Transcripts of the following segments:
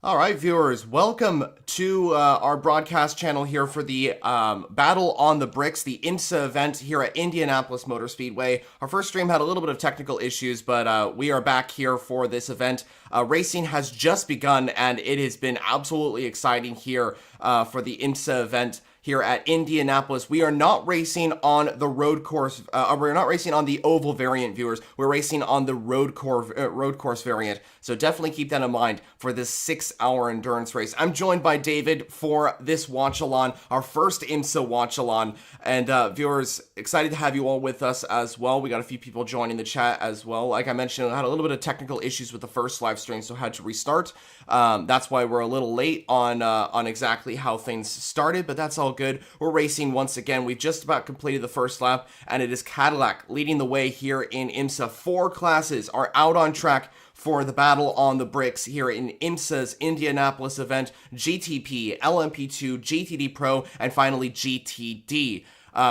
All right, viewers, welcome to our broadcast channel here for the Battle on the Bricks, the IMSA event here at Indianapolis Motor Speedway. Our first stream had a little bit of technical issues, but we are back here for this event. Racing has just begun, and it has been absolutely exciting here for the IMSA event here at Indianapolis. We are not racing on the road course. We're not racing on the oval variant, viewers. We're racing on the road course variant. So definitely keep that in mind for this 6-hour endurance race. I'm joined by David for this watch-along, our first IMSA watch-along. And viewers, excited to have you all with us as well. We got a few people joining the chat as well. Like I mentioned, I had a little bit of technical issues with the first live stream, so I had to restart. That's why we're a little late on exactly how things started, but that's all good. We're racing once again. We've just about completed the first lap, and it is Cadillac leading the way here in IMSA. 4 classes are out on track for the Battle on the Bricks here in IMSA's Indianapolis event: GTP, LMP2, GTD Pro, and finally GTD.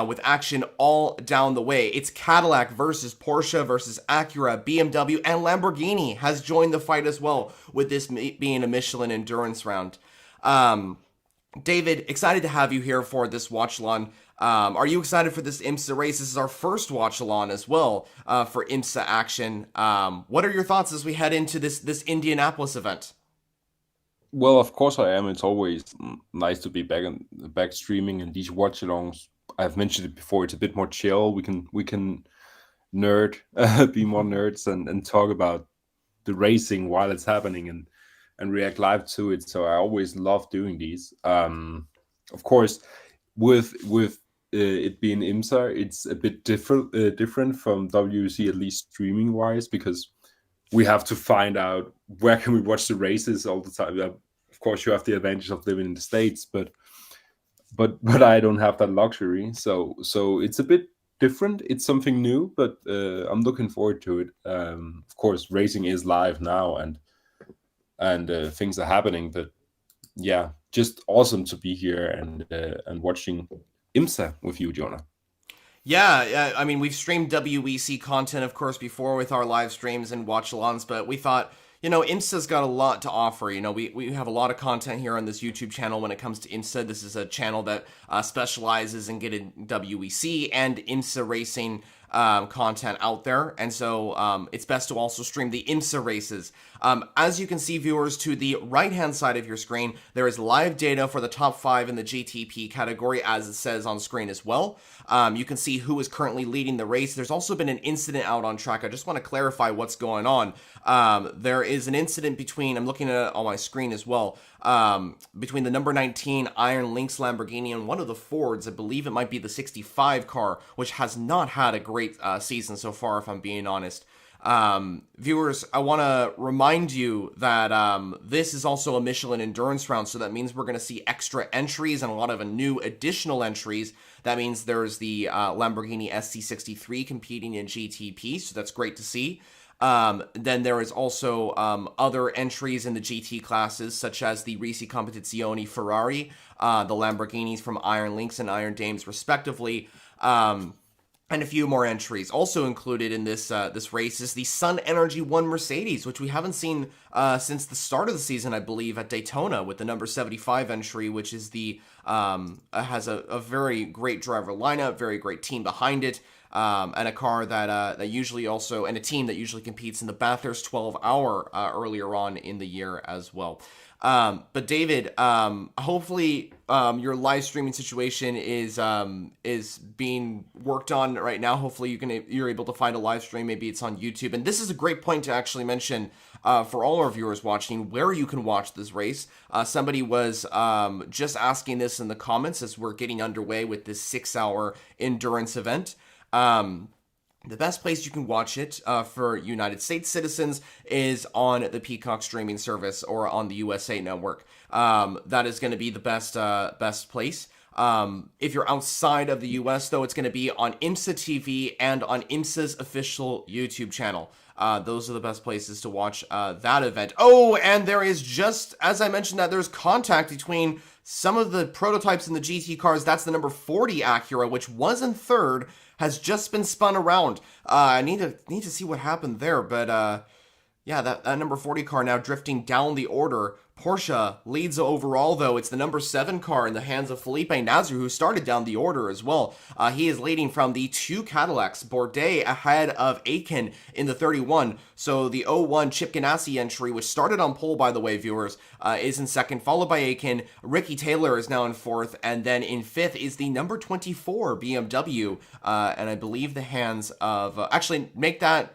With action all down the way. It's Cadillac versus Porsche versus Acura, BMW, and Lamborghini has joined the fight as well, with this being a Michelin endurance round. David, excited to have you here for this watch-along. Are you excited for this IMSA race? This is our first watch-along as well for IMSA action. What are your thoughts as we head into this Indianapolis event? Well, of course I am. It's always nice to be back streaming, and these watch-alongs. I've mentioned it before. It's a bit more chill. We can nerd, be more nerds, and talk about the racing while it's happening, and react live to it. So I always love doing these. Of course, with it being IMSA, it's a bit different from WC, at least streaming wise, because we have to find out where can we watch the races all the time. Of course, you have the advantage of living in the States, but I don't have that luxury. So it's a bit different. It's something new, but I'm looking forward to it. Of course, racing is live now, and things are happening. But yeah, just awesome to be here and watching IMSA with you, Jonah. Yeah, I mean, we've streamed WEC content, of course, before with our live streams and watch-alongs, but we thought, IMSA's got a lot to offer. We have a lot of content here on this YouTube channel when it comes to IMSA. This is a channel that specializes in getting WEC and IMSA racing content out there, and so it's best to also stream the IMSA races. As you can see, viewers, to the right-hand side of your screen, there is live data for the top 5 in the GTP category, as it says on screen as well. You can see who is currently leading the race. There's also been an incident out on track. I just want to clarify what's going on. There is an incident between, I'm looking at it on my screen as well, between the number 19 Iron Lynx Lamborghini and one of the Fords. I believe it might be the 65 car, which has not had a great season so far, if I'm being honest. Viewers, I want to remind you that this is also a Michelin endurance round, so that means we're going to see extra entries and a lot of new additional entries. That means there's the Lamborghini SC63 competing in GTP, so that's great to see. Then there is also other entries in the GT classes, such as the Risi Competizione Ferrari, the Lamborghinis from Iron Lynx and Iron Dames, respectively. And a few more entries. Also included in this race is the Sun Energy 1 Mercedes, which we haven't seen since the start of the season, I believe, at Daytona, with the number 75 entry, which is the has a very great driver lineup, very great team behind it, and a car that usually also, and a team that usually competes in the Bathurst 12-hour earlier on in the year as well. But David, hopefully your live streaming situation is being worked on right now. Hopefully you're able to find a live stream. Maybe it's on YouTube. And this is a great point to actually mention for all our viewers watching where you can watch this race. Somebody was just asking this in the comments as we're getting underway with this 6-hour endurance event. The best place you can watch it for United States citizens is on the Peacock streaming service or on the USA Network. That is going to be the best place. If you're outside of the US, though, it's going to be on IMSA TV and on IMSA's official YouTube channel. Those are the best places to watch that event. Oh, and there is, just as I mentioned, that there's contact between some of the prototypes in the GT cars. That's the number 40 Acura, which was in third, has just been spun around. I need to see what happened there, but yeah, that number 40 car now drifting down the order Porsche leads overall, though. It's the number 7 car in the hands of Felipe Nasr, who started down the order as well. He is leading from the 2 Cadillacs. Bourdais ahead of Aiken in the 31. So the 01 Chip Ganassi entry, which started on pole, by the way, viewers, is in second, followed by Aiken. Ricky Taylor is now in fourth, and then in fifth is the number 24 BMW, and I believe the hands of... actually, make that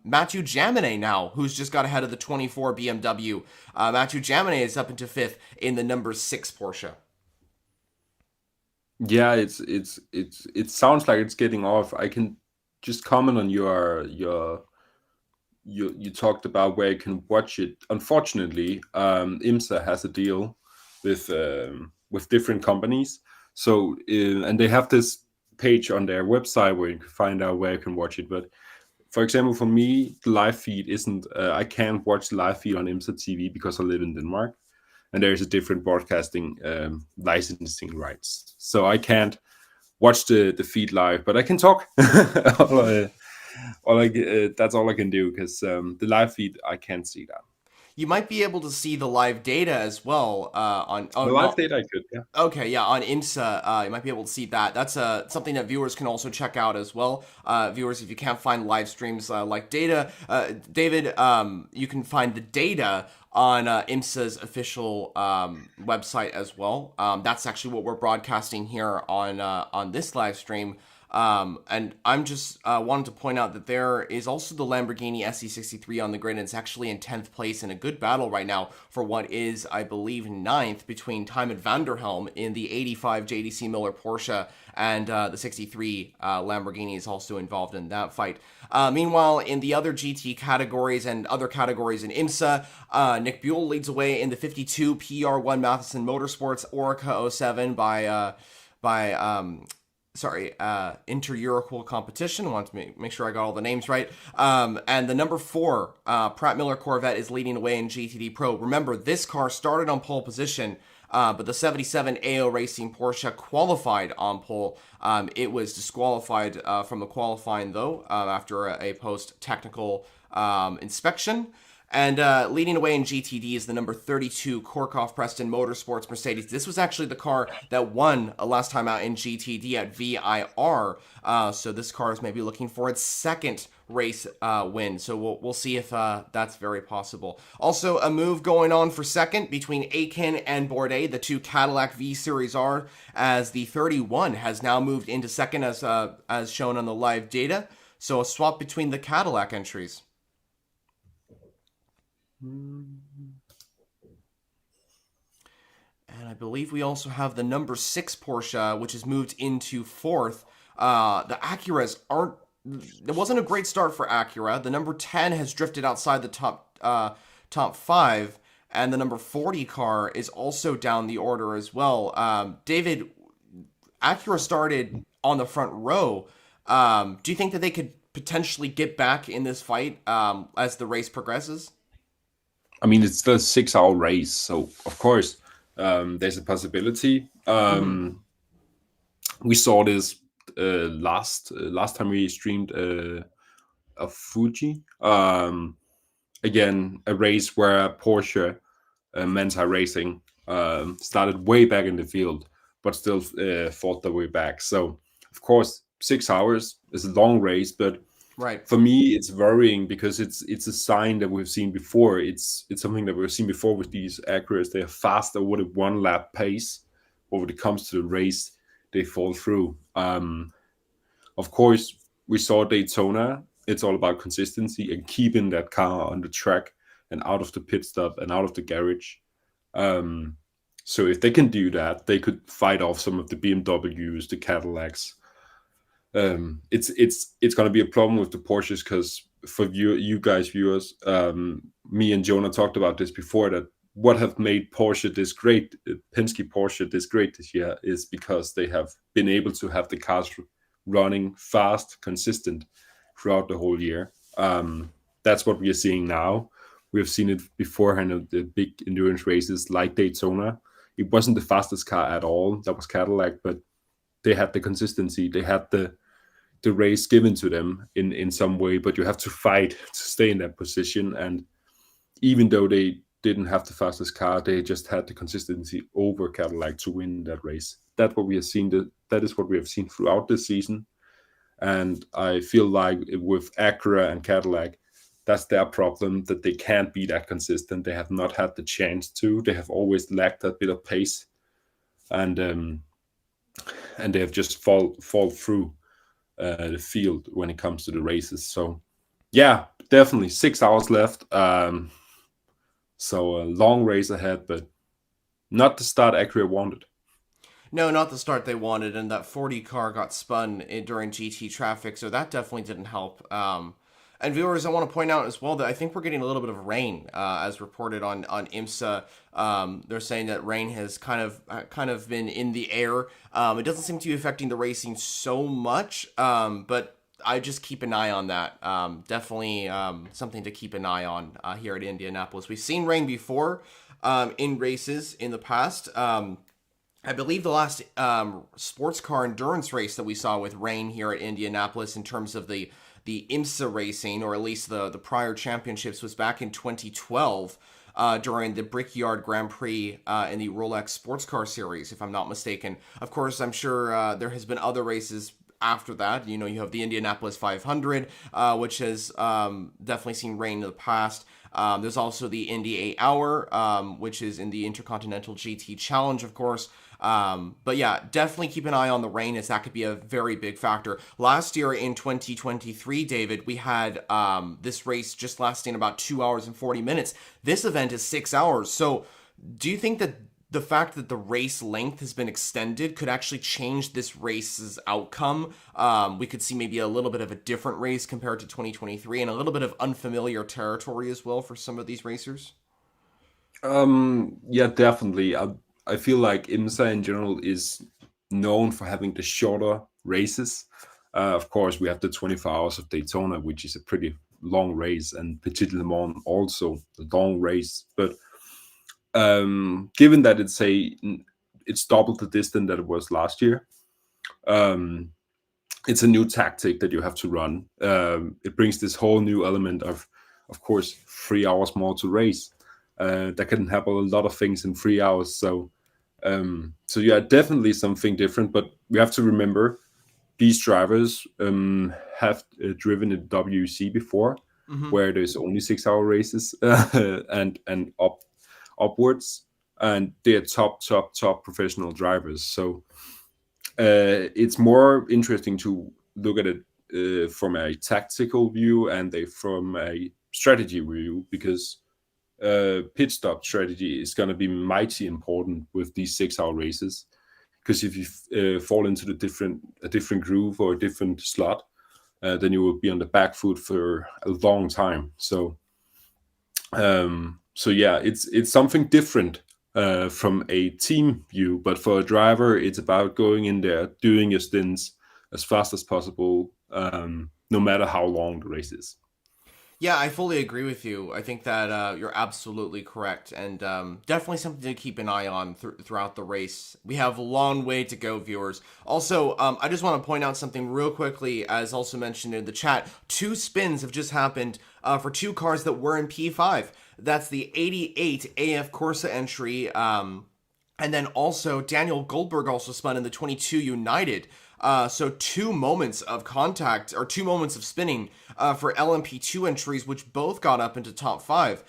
Mathieu Jaminet now, who's just got ahead of the 24 BMW. Mathieu Jaminet is up into fifth in the number 6 Porsche. Yeah, it sounds like it's getting off. I can just comment on you talked about where you can watch it. Unfortunately, IMSA has a deal with different companies. So and they have this page on their website where you can find out where you can watch it. But for example, for me, the live feed isn't. I can't watch the live feed on IMSA TV because I live in Denmark, and there is a different broadcasting licensing rights. So I can't watch the feed live, but I can talk. That's all I can do, because the live feed, I can't see that. You might be able to see the live data as well on The live data I could, yeah. Okay, yeah, on IMSA, you might be able to see that. That's something that viewers can also check out as well. Viewers, if you can't find live streams like data, David, you can find the data on IMSA's official website as well. That's actually what we're broadcasting here on this live stream. And I'm just wanted to point out that there is also the Lamborghini SE63 on the grid, and it's actually in 10th place in a good battle right now for what is, I believe, 9th between Tijmen van der Helm in the 85 JDC Miller Porsche, and the 63 Lamborghini is also involved in that fight. Meanwhile, in the other GT categories and other categories in IMSA, Nick Buell leads away in the 52 PR1 Matheson Motorsports Orica 07 by inter-Eurocool competition. I want to make sure I got all the names right. And the number 4 Pratt Miller Corvette is leading away in GTD Pro. Remember, this car started on pole position, but the 77 AO Racing Porsche qualified on pole. It was disqualified from the qualifying, though, after a post-technical inspection. And leading away in GTD is the number 32 Korkhoff Preston Motorsports Mercedes. This was actually the car that won last time out in GTD at VIR. So this car is maybe looking for its second race win. So we'll see if that's very possible. Also, a move going on for second between Aiken and Bourdais, the 2 Cadillac V Series R, as the 31 has now moved into second as shown on the live data. So a swap between the Cadillac entries. And I believe we also have the number 6 Porsche, which has moved into 4th. The Acuras aren't... It wasn't a great start for Acura. The number 10 has drifted outside the top 5. And the number 40 car is also down the order as well. David, Acura started on the front row. Do you think that they could potentially get back in this fight as the race progresses? I mean, it's still a 6-hour race, so of course there's a possibility. We saw this last time we streamed a Fuji. Again, a race where Porsche Mensa Racing started way back in the field, but still fought their way back. So, of course, 6 hours is a long race, but right. For me, it's worrying because it's a sign that we've seen before. It's something that we've seen before with these Acuras. They are faster with a 1-lap pace, but when it comes to the race, they fall through. Of course, we saw Daytona. It's all about consistency and keeping that car on the track and out of the pit stop and out of the garage. So if they can do that, they could fight off some of the BMWs, the Cadillacs. It's going to be a problem with the Porsches because for you guys viewers, me and Jonah talked about this before, that what have made Porsche this great, Penske Porsche this great this year, is because they have been able to have the cars running fast, consistent throughout the whole year. That's what we are seeing now. We have seen it beforehand of the big endurance races like Daytona. It wasn't the fastest car at all. That was Cadillac, but they had the consistency. They had the race given to them in some way, but you have to fight to stay in that position. And even though they didn't have the fastest car. They just had the consistency over Cadillac to win that race. That's what we have seen. That is what we have seen throughout this season. And I feel like with Acura and Cadillac, that's their problem, that they can't be that consistent. They have not had the chance to. They have always lacked that bit of pace, and they have just fall through the field when it comes to the races. So yeah, definitely 6 hours left. So a long race ahead, but not the start Acura wanted. No, not the start they wanted, and that 40 car got spun during GT traffic, so that definitely didn't help. And viewers, I want to point out as well that I think we're getting a little bit of rain, as reported on IMSA. They're saying that rain has kind of been in the air. It doesn't seem to be affecting the racing so much, but I just keep an eye on that. Definitely something to keep an eye on here at Indianapolis. We've seen rain before in races in the past. I believe the last sports car endurance race that we saw with rain here at Indianapolis in terms of the IMSA racing, or at least the prior championships, was back in 2012 during the Brickyard Grand Prix in the Rolex Sports Car Series, if I'm not mistaken. Of course, I'm sure there has been other races after that. You know, you have the Indianapolis 500, which has definitely seen rain in the past. There's also the Indy 8 Hour, which is in the Intercontinental GT Challenge, of course. But yeah, definitely keep an eye on the rain, as that could be a very big factor. Last year in 2023, David, we had this race just lasting about 2 hours and 40 minutes. This event is 6 hours. So do you think that the fact that the race length has been extended could actually change this race's outcome? We could see maybe a little bit of a different race compared to 2023, and a little bit of unfamiliar territory as well for some of these racers. Yeah, definitely. I feel like IMSA in general is known for having the shorter races. Of course, we have the 24 hours of Daytona, which is a pretty long race, and Petit Le Mans also a long race. But given that it's double the distance that it was last year, it's a new tactic that you have to run. It brings this whole new element of course, 3 hours more to race. That can happen a lot of things in 3 hours. So yeah, definitely something different. But we have to remember these drivers have driven in WEC before, where there's only 6 hour races and upwards, and they're top professional drivers. So it's more interesting to look at it from a tactical view and from a strategy view, because pit stop strategy is going to be mighty important with these 6 hour races. Because if you fall into a different groove or a different slot, then you will be on the back foot for a long time. So yeah, it's something different from a team view, but for a driver, it's about going in there, doing your stints as fast as possible, no matter how long the race is. Yeah, I fully agree with you. I think that you're absolutely correct, and definitely something to keep an eye on throughout the race. We have a long way to go, viewers. Also, I just want to point out something real quickly, as also mentioned in the chat. 2 spins have just happened for 2 cars that were in P5. That's the 88 AF Corsa entry, and then also Daniel Goldberg also spun in the 22 United. So 2 moments of contact, or 2 moments of spinning for LMP2 entries, which both got up into top 5.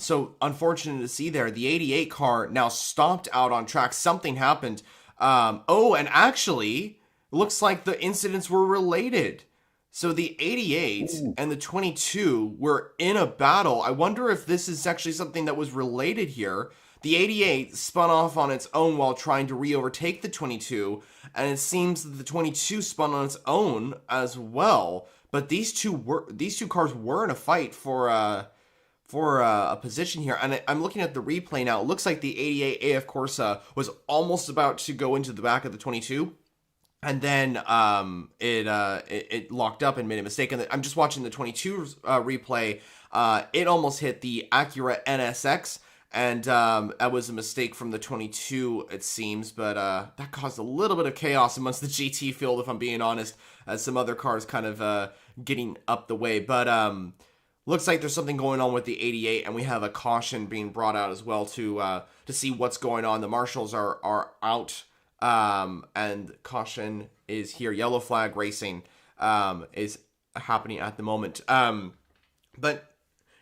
So unfortunate to see there. The 88 car now stopped out on track. Something happened. And actually, looks like the incidents were related. So the 88 and the 22 were in a battle. I wonder if this is actually something that was related here. The 88 spun off on its own while trying to re-overtake the 22, and it seems that the 22 spun on its own as well. But these two cars were in a fight for a position here. And I'm looking at the replay now. It looks like the 88 AF Corsa was almost about to go into the back of the 22. And then it locked up and made a mistake. And I'm just watching the 22 replay. It almost hit the Acura NSX. And that was a mistake from the 22, it seems. But that caused a little bit of chaos amongst the GT field, if I'm being honest, as some other cars kind of getting up the way. But looks like there's something going on with the 88, and we have a caution being brought out as well to see what's going on. The marshals are out, and caution is here. Yellow flag racing is happening at the moment. But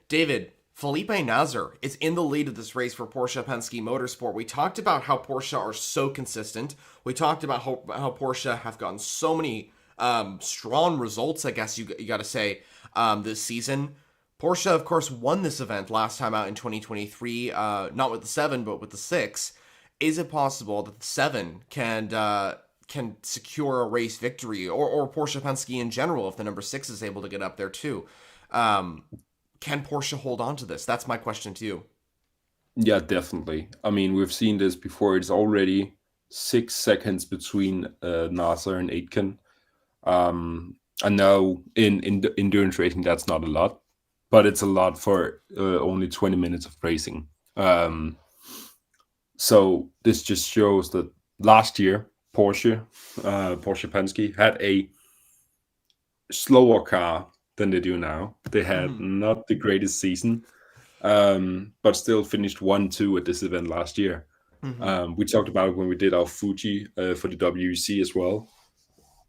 David, Felipe Nasr is in the lead of this race for Porsche Penske Motorsport. We talked about how Porsche are so consistent. We talked about how Porsche have gotten so many strong results, I guess you got to say, this season. Porsche, of course, won this event last time out in 2023, not with the 7, but with the 6. Is it possible that the 7 can secure a race victory, or Porsche Penske in general, if the number 6 is able to get up there too? Can Porsche hold on to this? That's my question to you. Yeah, definitely. I mean, we've seen this before. It's already 6 seconds between Nasser and Aitken. I know in endurance racing that's not a lot, but it's a lot for only 20 minutes of racing. So this just shows that last year Porsche Penske had a slower car than they do now. They had not the greatest season, but still finished 1-2 at this event last year. We talked about it when we did our Fuji for the WEC as well.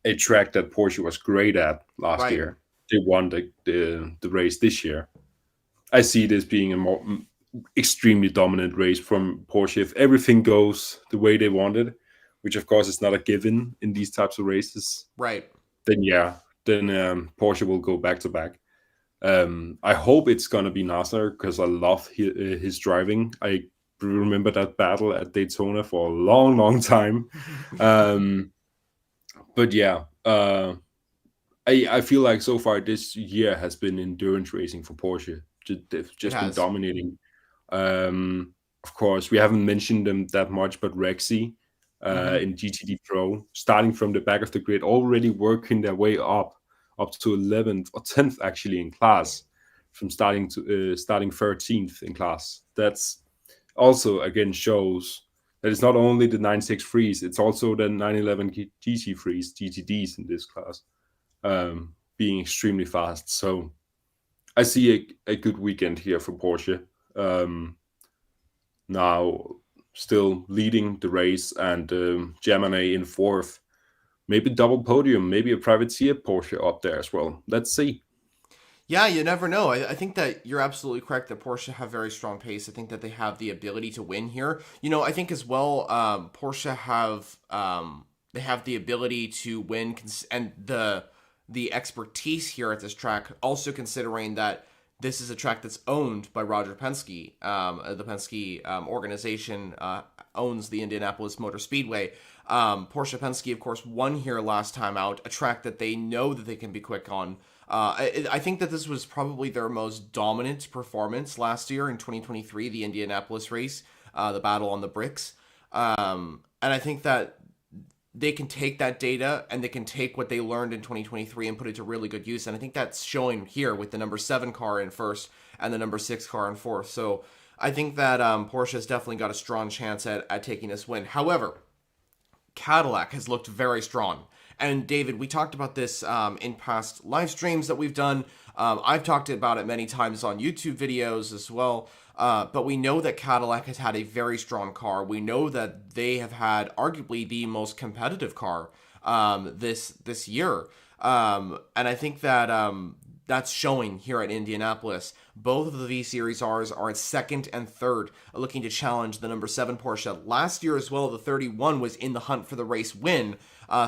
A track that Porsche was great at last year. They won the race this year. I see this being a more extremely dominant race from Porsche. If everything goes the way they wanted, which of course is not a given in these types of races, then Porsche will go back to back. I hope it's gonna be Nasser because I love his driving. I remember that battle at Daytona for a long, long time. But yeah, I feel like so far this year has been endurance racing for Porsche. They've just been dominating. Of course, we haven't mentioned them that much, but Rexy in GTD Pro, starting from the back of the grid, already working their way up to 11th or 10th actually in class, from starting 13th in class. That's also again shows that it's not only the 9.6 frees, it's also the 911 GT frees, GTDs in this class, being extremely fast. So I see a good weekend here for Porsche. Now still leading the race, and Germany in 4th. Maybe double podium, maybe a privateer Porsche up there as well. Let's see. Yeah, you never know. I think that you're absolutely correct that Porsche have very strong pace. I think that they have the ability to win here. You know, I think as well, Porsche have they have the ability to win, and the expertise here at this track. Also considering that this is a track that's owned by Roger Penske. The Penske organization owns the Indianapolis Motor Speedway. Porsche Penske, of course, won here last time out, a track that they know that they can be quick on. I think that this was probably their most dominant performance last year in 2023, the Indianapolis race, the battle on the bricks. And I think that they can take that data and they can take what they learned in 2023 and put it to really good use. And I think that's showing here with the number 7 car in 1st and the number 6 car in 4th. So I think that Porsche has definitely got a strong chance at taking this win. However, Cadillac has looked very strong. And David, we talked about this in past live streams that we've done. I've talked about it many times on YouTube videos as well. But we know that Cadillac has had a very strong car. We know that they have had arguably the most competitive car this year. And I think that that's showing here at Indianapolis. Both of the V-Series Rs are at 2nd and 3rd, looking to challenge the number 7 Porsche. Last year as well, the 31 was in the hunt for the race win.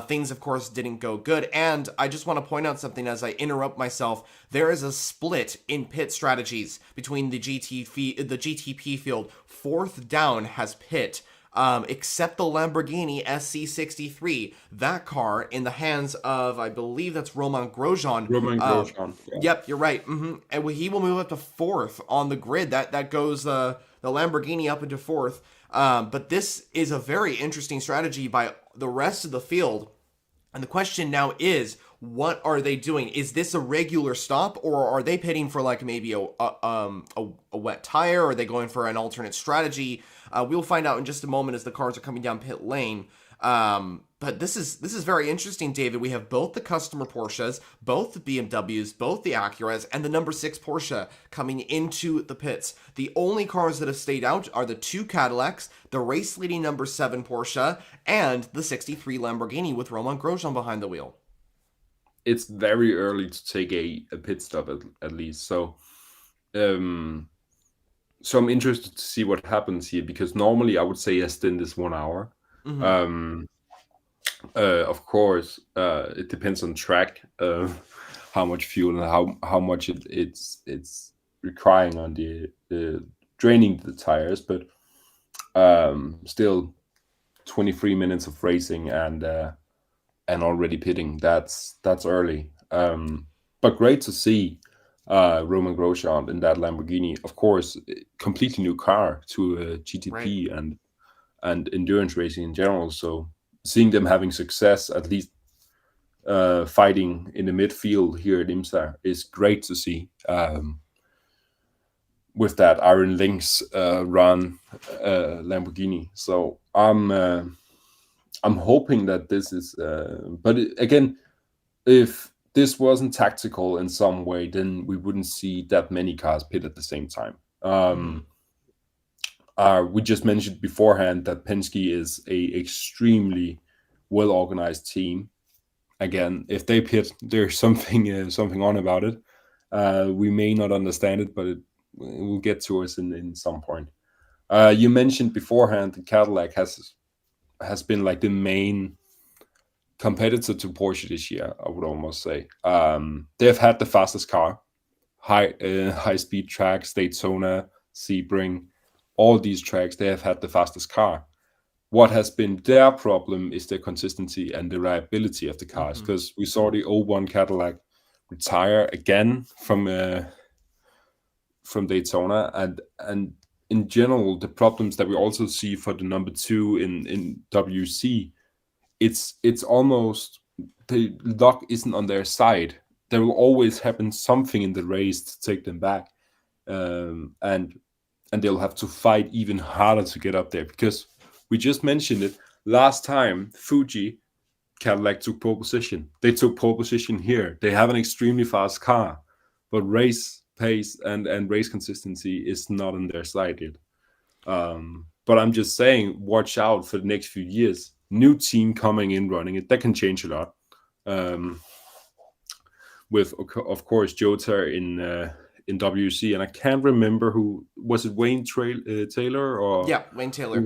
Things, of course, didn't go good. And I just want to point out something as I interrupt myself. There is a split in pit strategies between the GTP field. 4th down has pit. Except the Lamborghini SC63. That car in the hands of, I believe that's Romain Grosjean. Yeah. Yep, you're right. And he will move up to 4th on the grid. That goes the Lamborghini up into 4th. But this is a very interesting strategy by the rest of the field. And the question now is, what are they doing? Is this a regular stop, or are they pitting for like maybe a wet tire? Are they going for an alternate strategy? We'll find out in just a moment as the cars are coming down pit lane. But this is very interesting, David. We have both the customer Porsches, both the BMWs, both the Acuras, and the number 6 Porsche coming into the pits. The only cars that have stayed out are the 2 Cadillacs, the race-leading number 7 Porsche, and the 63 Lamborghini with Romain Grosjean behind the wheel. It's very early to take a pit stop at least. So I'm interested to see what happens here, because normally I would say a stint is 1 hour. Of course, it depends on track, how much fuel and how much it's requiring on the draining the tires, but still 23 minutes of racing and already pitting. That's early. But great to see Romain Grosjean in that Lamborghini. Of course, completely new car to GTP Right. and endurance racing in general. So seeing them having success, at least fighting in the midfield here at IMSA, is great to see. With that Iron Lynx run Lamborghini. So I'm hoping that this is. But again, if this wasn't tactical in some way, then we wouldn't see that many cars pit at the same time. We just mentioned beforehand that Penske is a extremely well-organized team. Again, if they pit, there's something on about it. We may not understand it, but it will get to us in some point. You mentioned beforehand the Cadillac has been like the main competitor to Porsche this year, I would almost say. They've had the fastest car, high speed tracks, Daytona, Sebring, all these tracks, they have had the fastest car. What has been their problem is the consistency and the reliability of the cars, because we saw the 01 Cadillac retire again from Daytona, and in general the problems that we also see for the number 2 in WC, it's almost the luck isn't on their side. There will always happen something in the race to take them back, and they'll have to fight even harder to get up there, because we just mentioned it last time. Fuji Cadillac took pole position. They took pole position here. They have an extremely fast car, but race pace and race consistency is not on their side yet. But I'm just saying, watch out for the next few years. New team coming in running it, that can change a lot. With, of course, Jota in WC, and I can't remember who was it. Wayne Taylor or Wayne Taylor.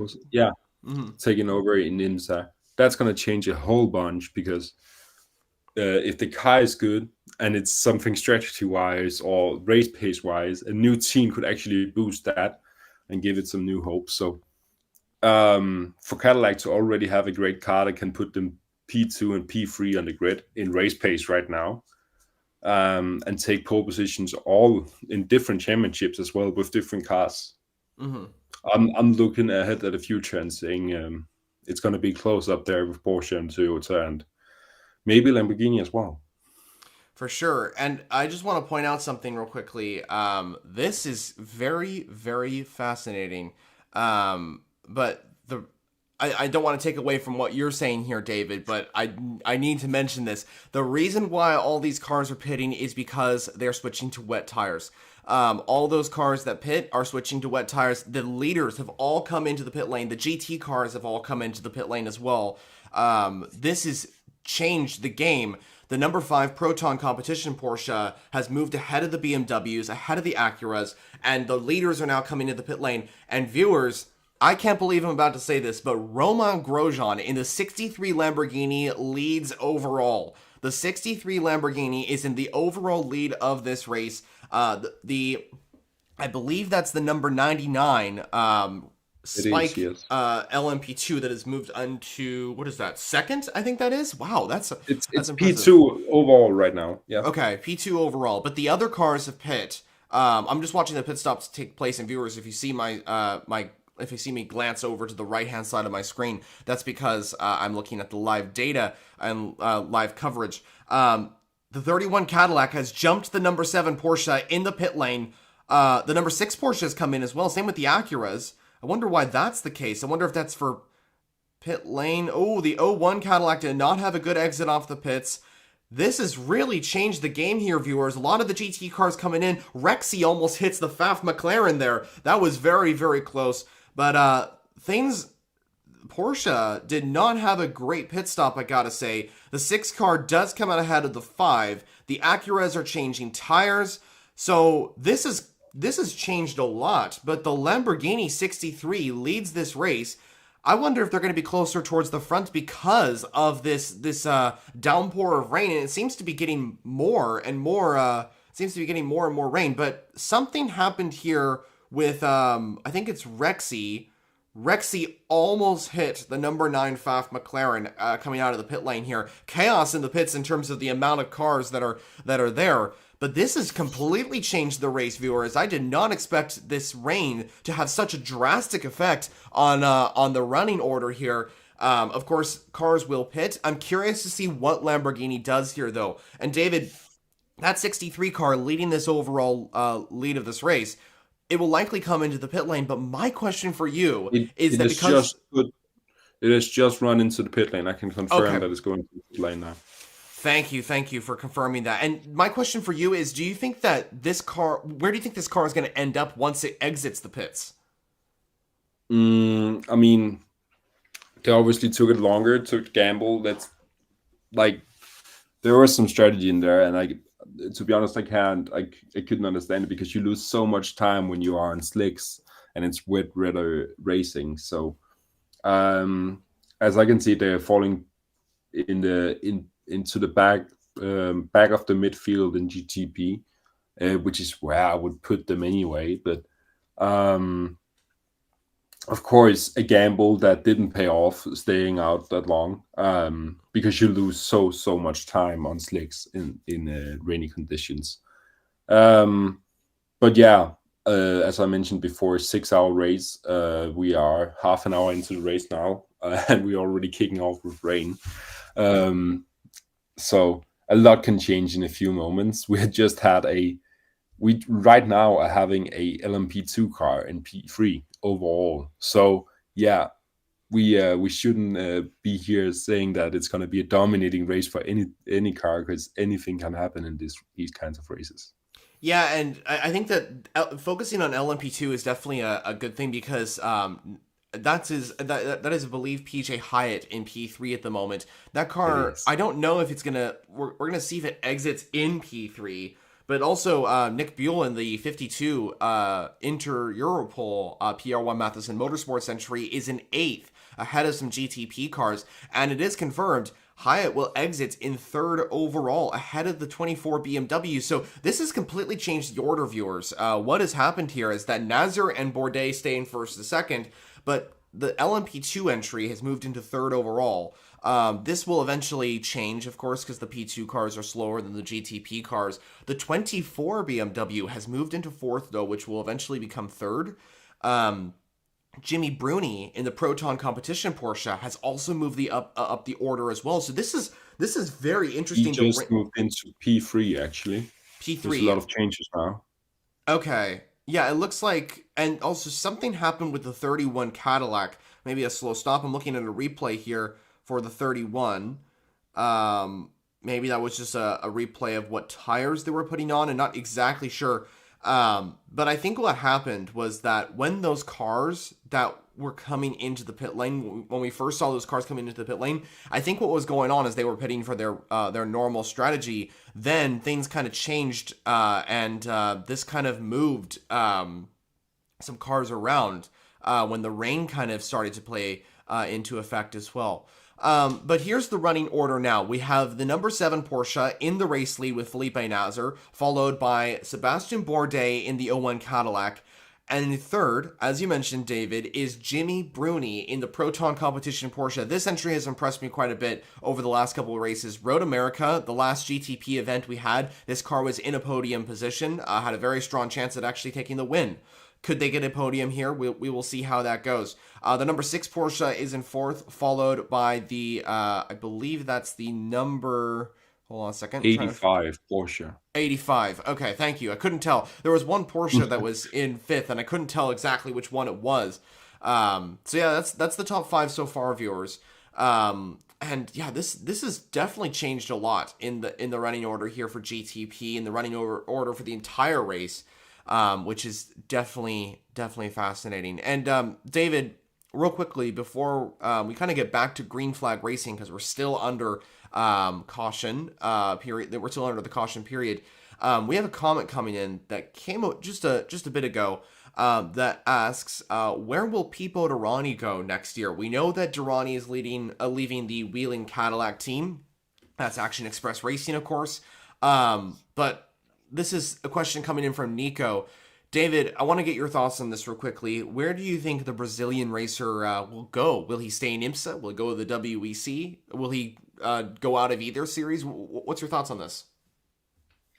Taking over in IMSA. That's going to change a whole bunch, because if the car is good and it's something strategy wise or race pace wise, a new team could actually boost that and give it some new hope. So for Cadillac to already have a great car that can put them P2 and P3 on the grid in race pace right now, and take pole positions all in different championships as well with different cars. I'm looking ahead at the future and saying it's going to be close up there with Porsche and Toyota and maybe Lamborghini as well. For sure. And I just want to point out something real quickly. This is very, very fascinating. But I don't want to take away from what you're saying here, David, but I need to mention this. The reason why all these cars are pitting is because they're switching to wet tires. All those cars that pit are switching to wet tires. The leaders have all come into the pit lane. The GT cars have all come into the pit lane as well. This has changed the game. The number 5 Proton competition Porsche has moved ahead of the BMWs, ahead of the Acuras, and the leaders are now coming to the pit lane. And viewers, I can't believe I'm about to say this, but Romain Grosjean in the 63 Lamborghini leads overall. The 63 Lamborghini is in the overall lead of this race. I believe that's the number 99 Spike LMP2 that has moved onto, what is that, second? I think that is. Wow, that's impressive. P2 overall right now. Yeah. Okay, P2 overall. But the other cars have pit. I'm just watching the pit stops take place, and viewers, if you see if you see me glance over to the right-hand side of my screen, that's because I'm looking at the live data and live coverage. The 31 Cadillac has jumped the number 7 Porsche in the pit lane. The number 6 Porsche has come in as well. Same with the Acuras. I wonder why that's the case. I wonder if that's for Pit lane. Oh, the '01 Cadillac did not have a good exit off the pits. This has really changed the game here, viewers. A lot of the GT cars coming in. Rexy almost hits the Pfaff McLaren there. That was very, very close. But Porsche did not have a great pit stop, I gotta say. The 6 car does come out ahead of the 5. The Acuras are changing tires. So this has changed a lot. But the Lamborghini 63 leads this race. I wonder if they're going to be closer towards the front because of this downpour of rain, and it seems to be getting more and more. Seems to be getting more and more rain. But something happened here with I think it's Rexy. Rexy almost hit the number 9 Pfaff McLaren coming out of the pit lane here. Chaos in the pits in terms of the amount of cars that are there. But this has completely changed the race, viewers. I did not expect this rain to have such a drastic effect on the running order here. Of course, cars will pit. I'm curious to see what Lamborghini does here, though. And David, that 63 car leading this overall lead of this race, it will likely come into the pit lane. But my question for you is that because it has just run into the pit lane, I can confirm that it's going to the pit lane now. Thank you for confirming that. And my question for you is, do you think that where do you think this car is going to end up once it exits the pits? I mean, they obviously took it longer, took gamble. That's like, there was some strategy in there, and to be honest, I couldn't understand it because you lose so much time when you are on slicks and it's wet weather racing. So, as I can see, they're falling into the back of the midfield in GTP, which is where I would put them anyway. But of course, a gamble that didn't pay off, staying out that long, because you lose so much time on slicks in rainy conditions. But yeah, as I mentioned before, 6-hour race. We are half an hour into the race now, and we're already kicking off with rain. So a lot can change in a few moments. We just had we right now are having a LMP2 car in P3 overall. So yeah, we shouldn't be here saying that it's going to be a dominating race for any car, because anything can happen in these kinds of races. Yeah, and I think that focusing on LMP2 is definitely a good thing because that is, I believe, PJ Hyatt in P3 at the moment. That car, I don't know if it's we're gonna see if it exits in P3, but also Nick Buell in the 52 Inter Europol PR1 Matheson Motorsports entry is in 8th, ahead of some GTP cars, and it is confirmed Hyatt will exit in 3rd overall, ahead of the 24 BMW. So this has completely changed the order, viewers. What has happened here is that Nazar and Bourdais stay in 1st and 2nd, but the LMP2 entry has moved into 3rd overall. This will eventually change, of course, because the P2 cars are slower than the GTP cars. The 24 BMW has moved into 4th, though, which will eventually become 3rd. Jimmy Bruni in the Proton competition Porsche has also moved up the order as well. So this is very interesting. He just moved into P3 actually. P3. There's a lot of changes now. Okay. Yeah, it looks like, and also something happened with the 31 Cadillac. Maybe a slow stop. I'm looking at a replay here for the 31. Maybe that was just a replay of what tires they were putting on, and not exactly sure. But I think what happened was that when those cars that were coming into the pit lane, when we first saw those cars coming into the pit lane, I think what was going on is they were pitting for their normal strategy. Then things kind of changed, and this kind of moved some cars around when the rain kind of started to play into effect as well. But here's the running order now. We have the number 7 Porsche in the race lead with Felipe Nasr, followed by Sebastian Bourdais in the '01 Cadillac. And in 3rd, as you mentioned, David, is Jimmy Bruni in the Proton competition Porsche. This entry has impressed me quite a bit over the last couple of races. Road America, the last GTP event we had, this car was in a podium position, had a very strong chance at actually taking the win. Could they get a podium here? We will see how that goes. The number 6 Porsche is in 4th, followed by the, I believe that's the number, hold on a second. 85 Porsche. 85. Okay, thank you. I couldn't tell. There was one Porsche that was in 5th, and I couldn't tell exactly which one it was. So yeah, that's the top five so far of yours. And yeah, this has definitely changed a lot in the running order here for GTP and the running order for the entire race, which is definitely fascinating. And David, real quickly before we kind of get back to green flag racing because we're still under caution period. That we're still under the caution period. We have a comment coming in that came out just a bit ago that asks, where will Pipo Derani go next year? We know that Derani is leaving the Wheeling Cadillac team. That's Action Express Racing, of course. But this is a question coming in from Nico. David, I want to get your thoughts on this real quickly. Where do you think the Brazilian racer will go? Will he stay in IMSA? Will he go to the WEC? Will he go out of either series? What's your thoughts on this?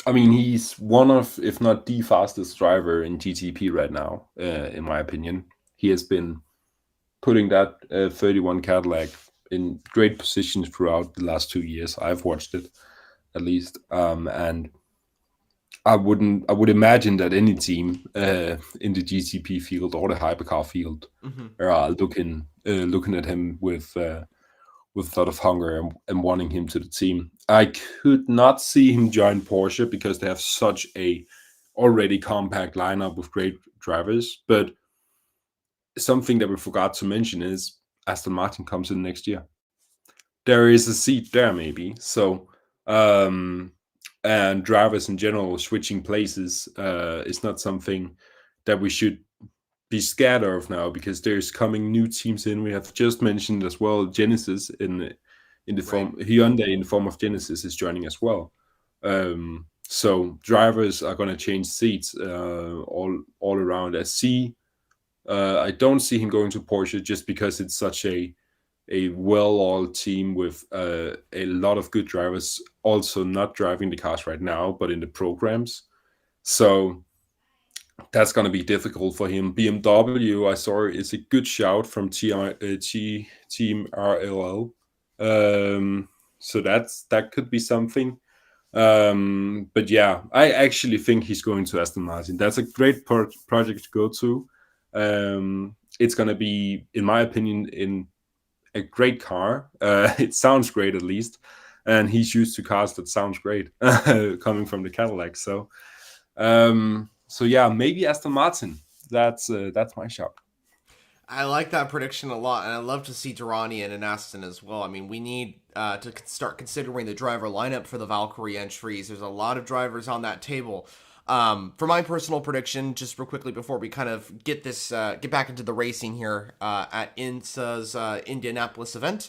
I mean, he's one of, if not the fastest driver in GTP right now, in my opinion. He has been putting that 31 Cadillac in great positions throughout the last 2 years. I've watched it, at least, and I would imagine that any team in the GTP field or the hypercar field are looking at him with a lot of hunger and wanting him to the team. I could not see him join Porsche because they have such a already compact lineup with great drivers. But something that we forgot to mention is Aston Martin comes in next year. There is a seat there, maybe. So, and drivers in general switching places is not something that we should be scared of now, because there's coming new teams in. We have just mentioned as well Genesis in the form Hyundai in the form of Genesis is joining as well. So drivers are going to change seats all around. I don't see him going to Porsche just because it's such a well-oiled team with a lot of good drivers also not driving the cars right now, but in the programs. So that's going to be difficult for him. BMW, I saw, is a good shout from Team RLL. So that could be something. But yeah, I actually think he's going to Aston Martin. That's a great project to go to. It's going to be, in my opinion, in a great car. It sounds great, at least. And he's used to cars that sounds great coming from the Cadillac. So yeah, maybe Aston Martin. That's my shout. I like that prediction a lot, and I love to see Durrani and Aston as well. I mean, we need to start considering the driver lineup for the Valkyrie entries. There's a lot of drivers on that table. For my personal prediction, just real quickly before we kind of get back into the racing here at IMSA's Indianapolis event,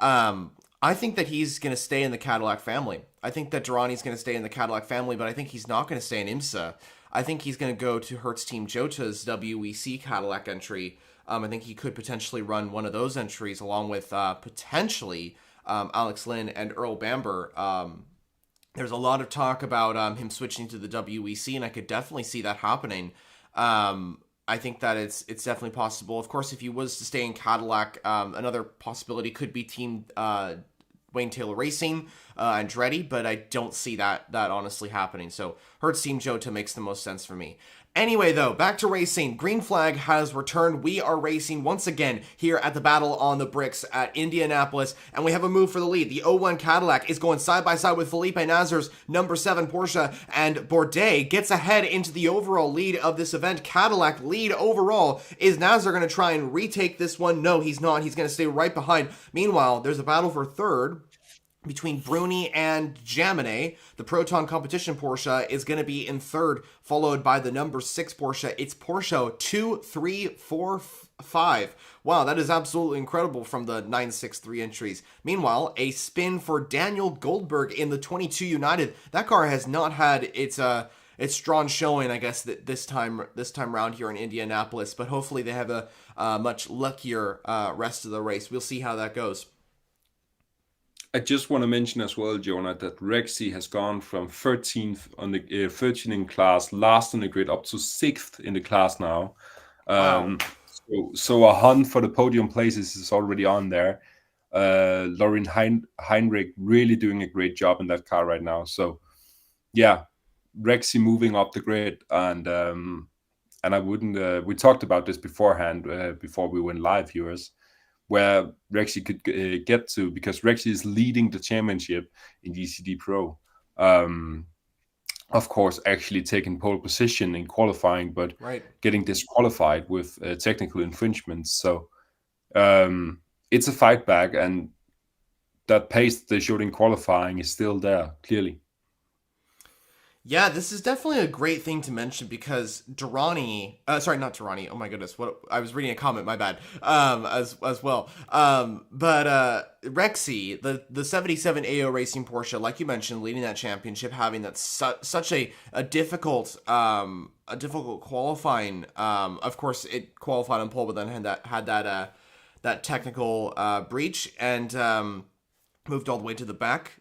I think that he's going to stay in the Cadillac family. I think that Durrani's going to stay in the Cadillac family, but I think he's not going to stay in IMSA. I think he's going to go to Hertz Team Jota's WEC Cadillac entry. I think he could potentially run one of those entries along with potentially Alex Lynn and Earl Bamber. There's a lot of talk about him switching to the WEC, and I could definitely see that happening. I think that it's definitely possible. Of course, if he was to stay in Cadillac, another possibility could be Team Wayne Taylor Racing, Andretti, but I don't see that honestly happening. So Hertz Team Jota makes the most sense for me. Anyway, though, back to racing. Green flag has returned. We are racing once again here at the Battle on the Bricks at Indianapolis, and we have a move for the lead. The 01 Cadillac is going side by side with Felipe Nasr's number 7 Porsche, and Bourdais gets ahead into the overall lead of this event. Cadillac lead overall. Is Nasr going to try and retake this one? No, he's not. He's going to stay right behind. Meanwhile, there's a battle for third between Bruni and Jaminet. The Proton Competition Porsche is going to be in third, followed by the number 6 Porsche. It's Porsche 2, 3, 4, 5. Wow, that is absolutely incredible from the 963 entries. Meanwhile, a spin for Daniel Goldberg in the 22 United. That car has not had its strong showing, I guess, this time round here in Indianapolis, but hopefully they have a much luckier rest of the race. We'll see how that goes. I just want to mention as well, Jonah, that Rexy has gone from 13th on the 13 in class, last on the grid, up to 6th in the class now. Wow. So a hunt for the podium places is already on there. Lauren Heinrich really doing a great job in that car right now. So yeah, Rexy moving up the grid, and and I wouldn't. We talked about this beforehand before we went live, viewers, where Rexy could get to, because Rexy is leading the championship in GCD Pro. Of course, actually taking pole position in qualifying, but Right. getting disqualified with technical infringements. So it's a fight back, and that pace they showed in qualifying is still there, clearly. Yeah, this is definitely a great thing to mention because sorry, not Durrani. Oh my goodness, what I was reading a comment, my bad. As well. But Rexy, the 77 AO Racing Porsche, like you mentioned, leading that championship, having that such a difficult qualifying. Of course, it qualified on pole, but then had that technical breach and. Moved all the way to the back,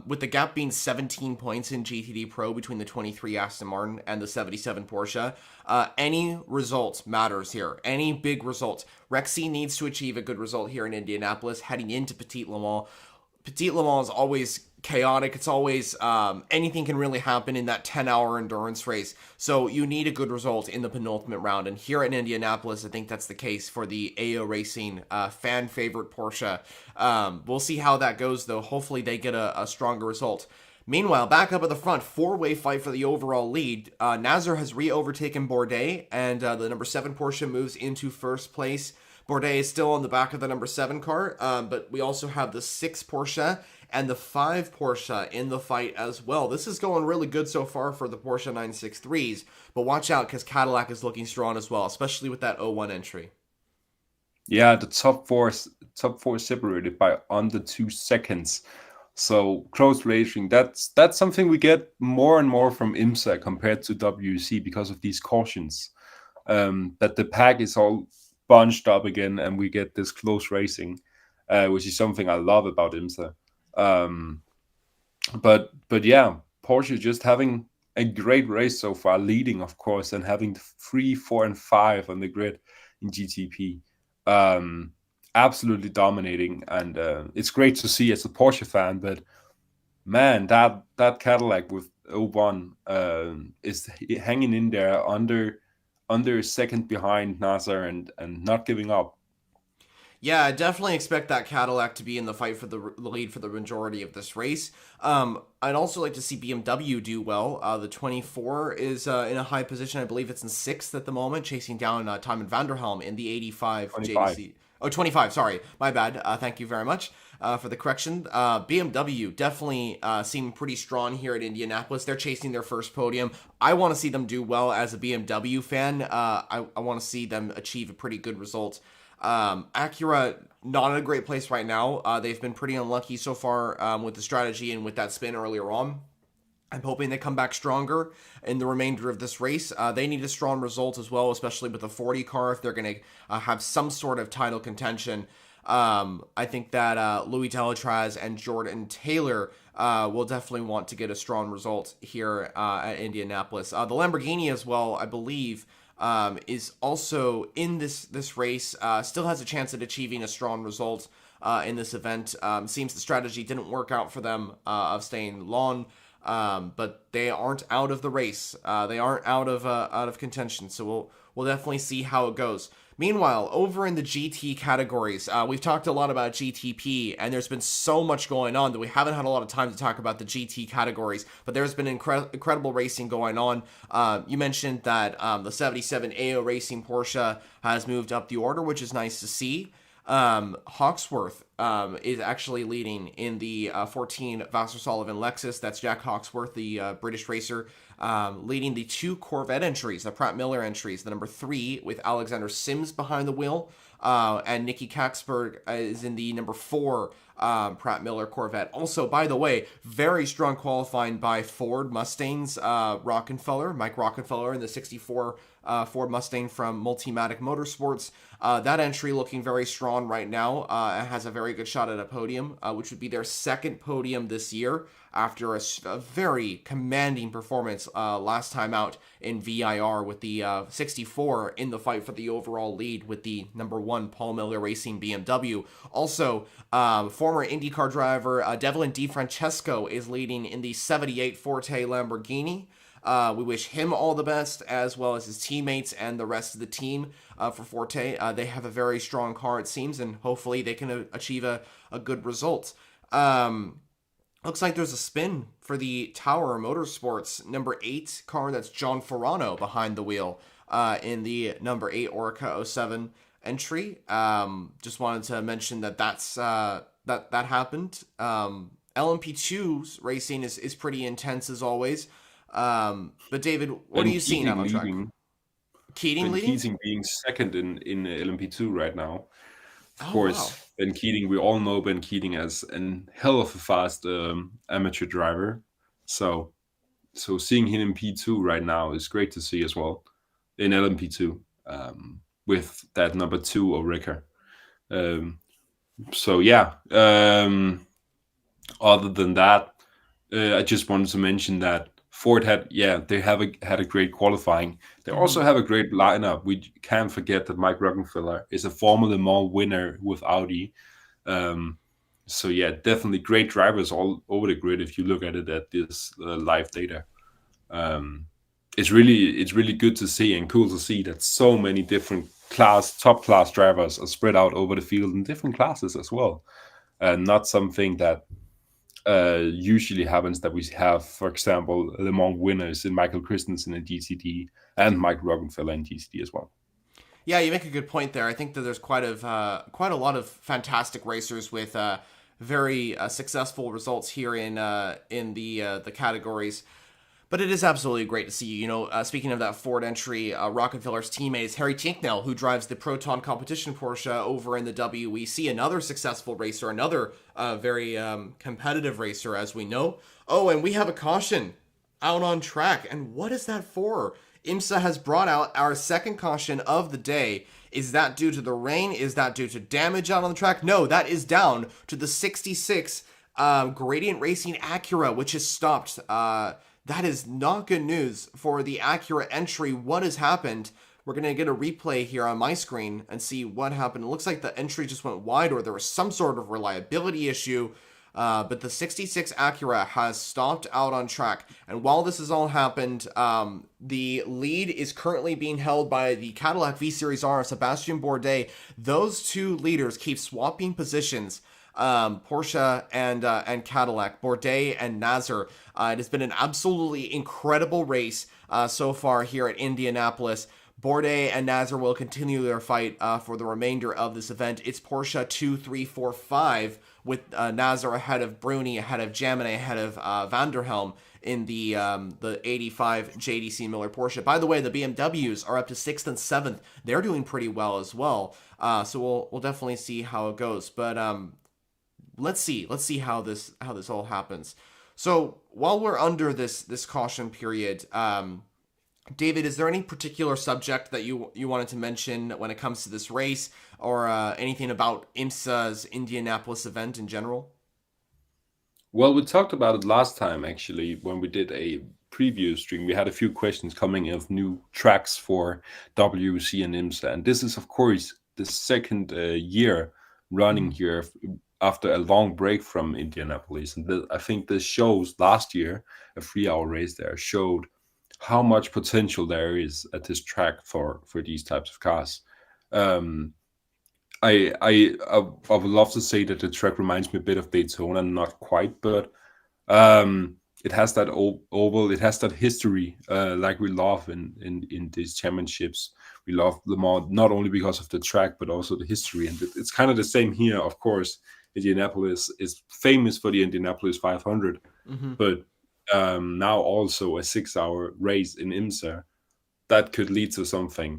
with the gap being 17 points in GTD Pro between the 23 Aston Martin and the 77 Porsche. Any result matters here. Any big result. Rexy needs to achieve a good result here in Indianapolis, heading into Petit Le Mans. Petit Le Mans is always chaotic. It's always anything can really happen in that 10-hour endurance race. So you need a good result in the penultimate round. And here in Indianapolis, I think that's the case for the AO Racing fan favorite Porsche. We'll see how that goes, though. Hopefully they get a stronger result. Meanwhile, back up at the front, four-way fight for the overall lead. Nasser has re-overtaken Bourdais, and the number 7 Porsche moves into first place. Bourdais is still on the back of the number 7 car, but we also have the 6 Porsche and the 5 Porsche in the fight as well. This is going really good so far for the Porsche 963s, but watch out because Cadillac is looking strong as well, especially with that 01 entry. Yeah, the top four separated by under 2 seconds. So close racing. That's something we get more and more from IMSA compared to WEC because of these cautions. That the pack is all bunched up again, and we get this close racing, which is something I love about IMSA. But yeah, Porsche just having a great race so far, leading of course, and having 3, 4, and 5 on the grid in GTP. Absolutely dominating, and it's great to see as a Porsche fan. But man, that Cadillac with 01 is hanging in there under a second behind Nasser and not giving up. Yeah, I definitely expect that Cadillac to be in the fight for the lead for the majority of this race. I'd also like to see BMW do well. The 24 is in a high position. I believe it's in 6th at the moment, chasing down Timon van der Helm in the 85 25. JDC. Oh, 25, sorry. My bad. Thank you very much for the correction. BMW definitely seem pretty strong here at Indianapolis. They're chasing their first podium. I want to see them do well as a BMW fan. I want to see them achieve a pretty good result. Acura, not in a great place right now. They've been pretty unlucky so far with the strategy and with that spin earlier on. I'm hoping they come back stronger in the remainder of this race. They need a strong result as well, especially with the 40 car if they're going to have some sort of title contention. I think that Louis Delatraz and Jordan Taylor will definitely want to get a strong result here at Indianapolis. The Lamborghini as well, I believe, is also in this race, still has a chance at achieving a strong result in this event. Seems the strategy didn't work out for them of staying long, but they aren't out of the race. They aren't out of contention, so we'll definitely see how it goes. Meanwhile, over in the GT categories, we've talked a lot about GTP, and there's been so much going on that we haven't had a lot of time to talk about the GT categories, but there's been incredible racing going on. You mentioned that the 77 AO Racing Porsche has moved up the order, which is nice to see. Hawksworth is actually leading in the 14 Vassar Sullivan Lexus. That's Jack Hawksworth, the British racer, leading the 2 Corvette entries, the Pratt Miller entries, the number 3 with Alexander Sims behind the wheel, and Nicky Kaxberg is in the number 4 Pratt Miller Corvette. Also, by the way, very strong qualifying by Ford Mustangs, Mike Rockefeller in the 64 Ford Mustang from Multimatic Motorsports. That entry looking very strong right now. Has a very good shot at a podium, which would be their second podium this year after a very commanding performance last time out in VIR with the 64 in the fight for the overall lead with the number 1 Paul Miller Racing BMW. Also, former IndyCar driver Devlin DiFrancesco is leading in the 78 Forte Lamborghini. We wish him all the best, as well as his teammates and the rest of the team for Forte. They have a very strong car, it seems, and hopefully they can achieve a good result. Looks like there's a spin for the Tower Motorsports number 8 car. That's John Ferrano behind the wheel in the number 8 Orca 07 entry. Just wanted to mention that happened. LMP2's racing is pretty intense as always. But David, what are you seeing out on track? Keating leading? Keating being second in LMP2 right now. Of Oh, course, wow. Ben Keating, we all know Ben Keating as a hell of a fast amateur driver. So seeing him in P2 right now is great to see as well, in LMP2, with that number 2 Orica. So yeah, other than that, I just wanted to mention that Ford had a great qualifying. They also have a great lineup. We can't forget that Mike Rockenfeller is a former Le Mans winner with Audi. So yeah, definitely great drivers all over the grid. If you look at it at this live data, it's really good to see and cool to see that so many different top class drivers are spread out over the field in different classes as well. Not something that usually happens, that we have, for example, Le Mans winners in Michael Christensen in GTD and Mike Rockenfeller in GTD as well. Yeah, you make a good point there. I think that there's quite a lot of fantastic racers with very successful results here in the categories. But it is absolutely great to see. You know, speaking of that Ford entry, Rockefeller's teammate is Harry Tinknell, who drives the Proton Competition Porsche over in the WEC. Another successful racer, another very competitive racer, as we know. Oh, and we have a caution out on track. And what is that for? IMSA has brought out our second caution of the day. Is that due to the rain? Is that due to damage out on the track? No, that is down to the 66 Gradient Racing Acura, which is stopped. That is not good news for the Acura entry. What has happened? We're going to get a replay here on my screen and see what happened. It looks like the entry just went wide, or there was some sort of reliability issue. But the 66 Acura has stopped out on track. And while this has all happened, the lead is currently being held by the Cadillac V-Series R, Sebastian Bourdais. Those two leaders keep swapping positions. Porsche and Cadillac, Bourdais and Nasr. It has been an absolutely incredible race so far here at Indianapolis. Bourdais and Nasr will continue their fight for the remainder of this event. It's Porsche 2, 3, 4, 5 with Nasr ahead of Bruni, ahead of Jaminet, ahead of Vanderhelm in the 85 JDC Miller Porsche. By the way, the BMWs are up to 6th and 7th. They're doing pretty well as well. So we'll definitely see how it goes. But let's see how this all happens. So while we're under this caution period, David, is there any particular subject that you wanted to mention when it comes to this race, or anything about IMSA's Indianapolis event in general? Well, we talked about it last time, actually, when we did a preview stream. We had a few questions coming of new tracks for WC and IMSA, and this is, of course, the second year running here after a long break from Indianapolis. And I think this shows, last year, a 3-hour race there showed how much potential there is at this track for these types of cars. I would love to say that the track reminds me a bit of Daytona, not quite, but it has that oval, it has that history, like we love in these championships. We love Le Mans not only because of the track, but also the history. And it's kind of the same here, of course. Indianapolis is famous for the Indianapolis 500, but now also a 6-hour race in IMSA that could lead to something.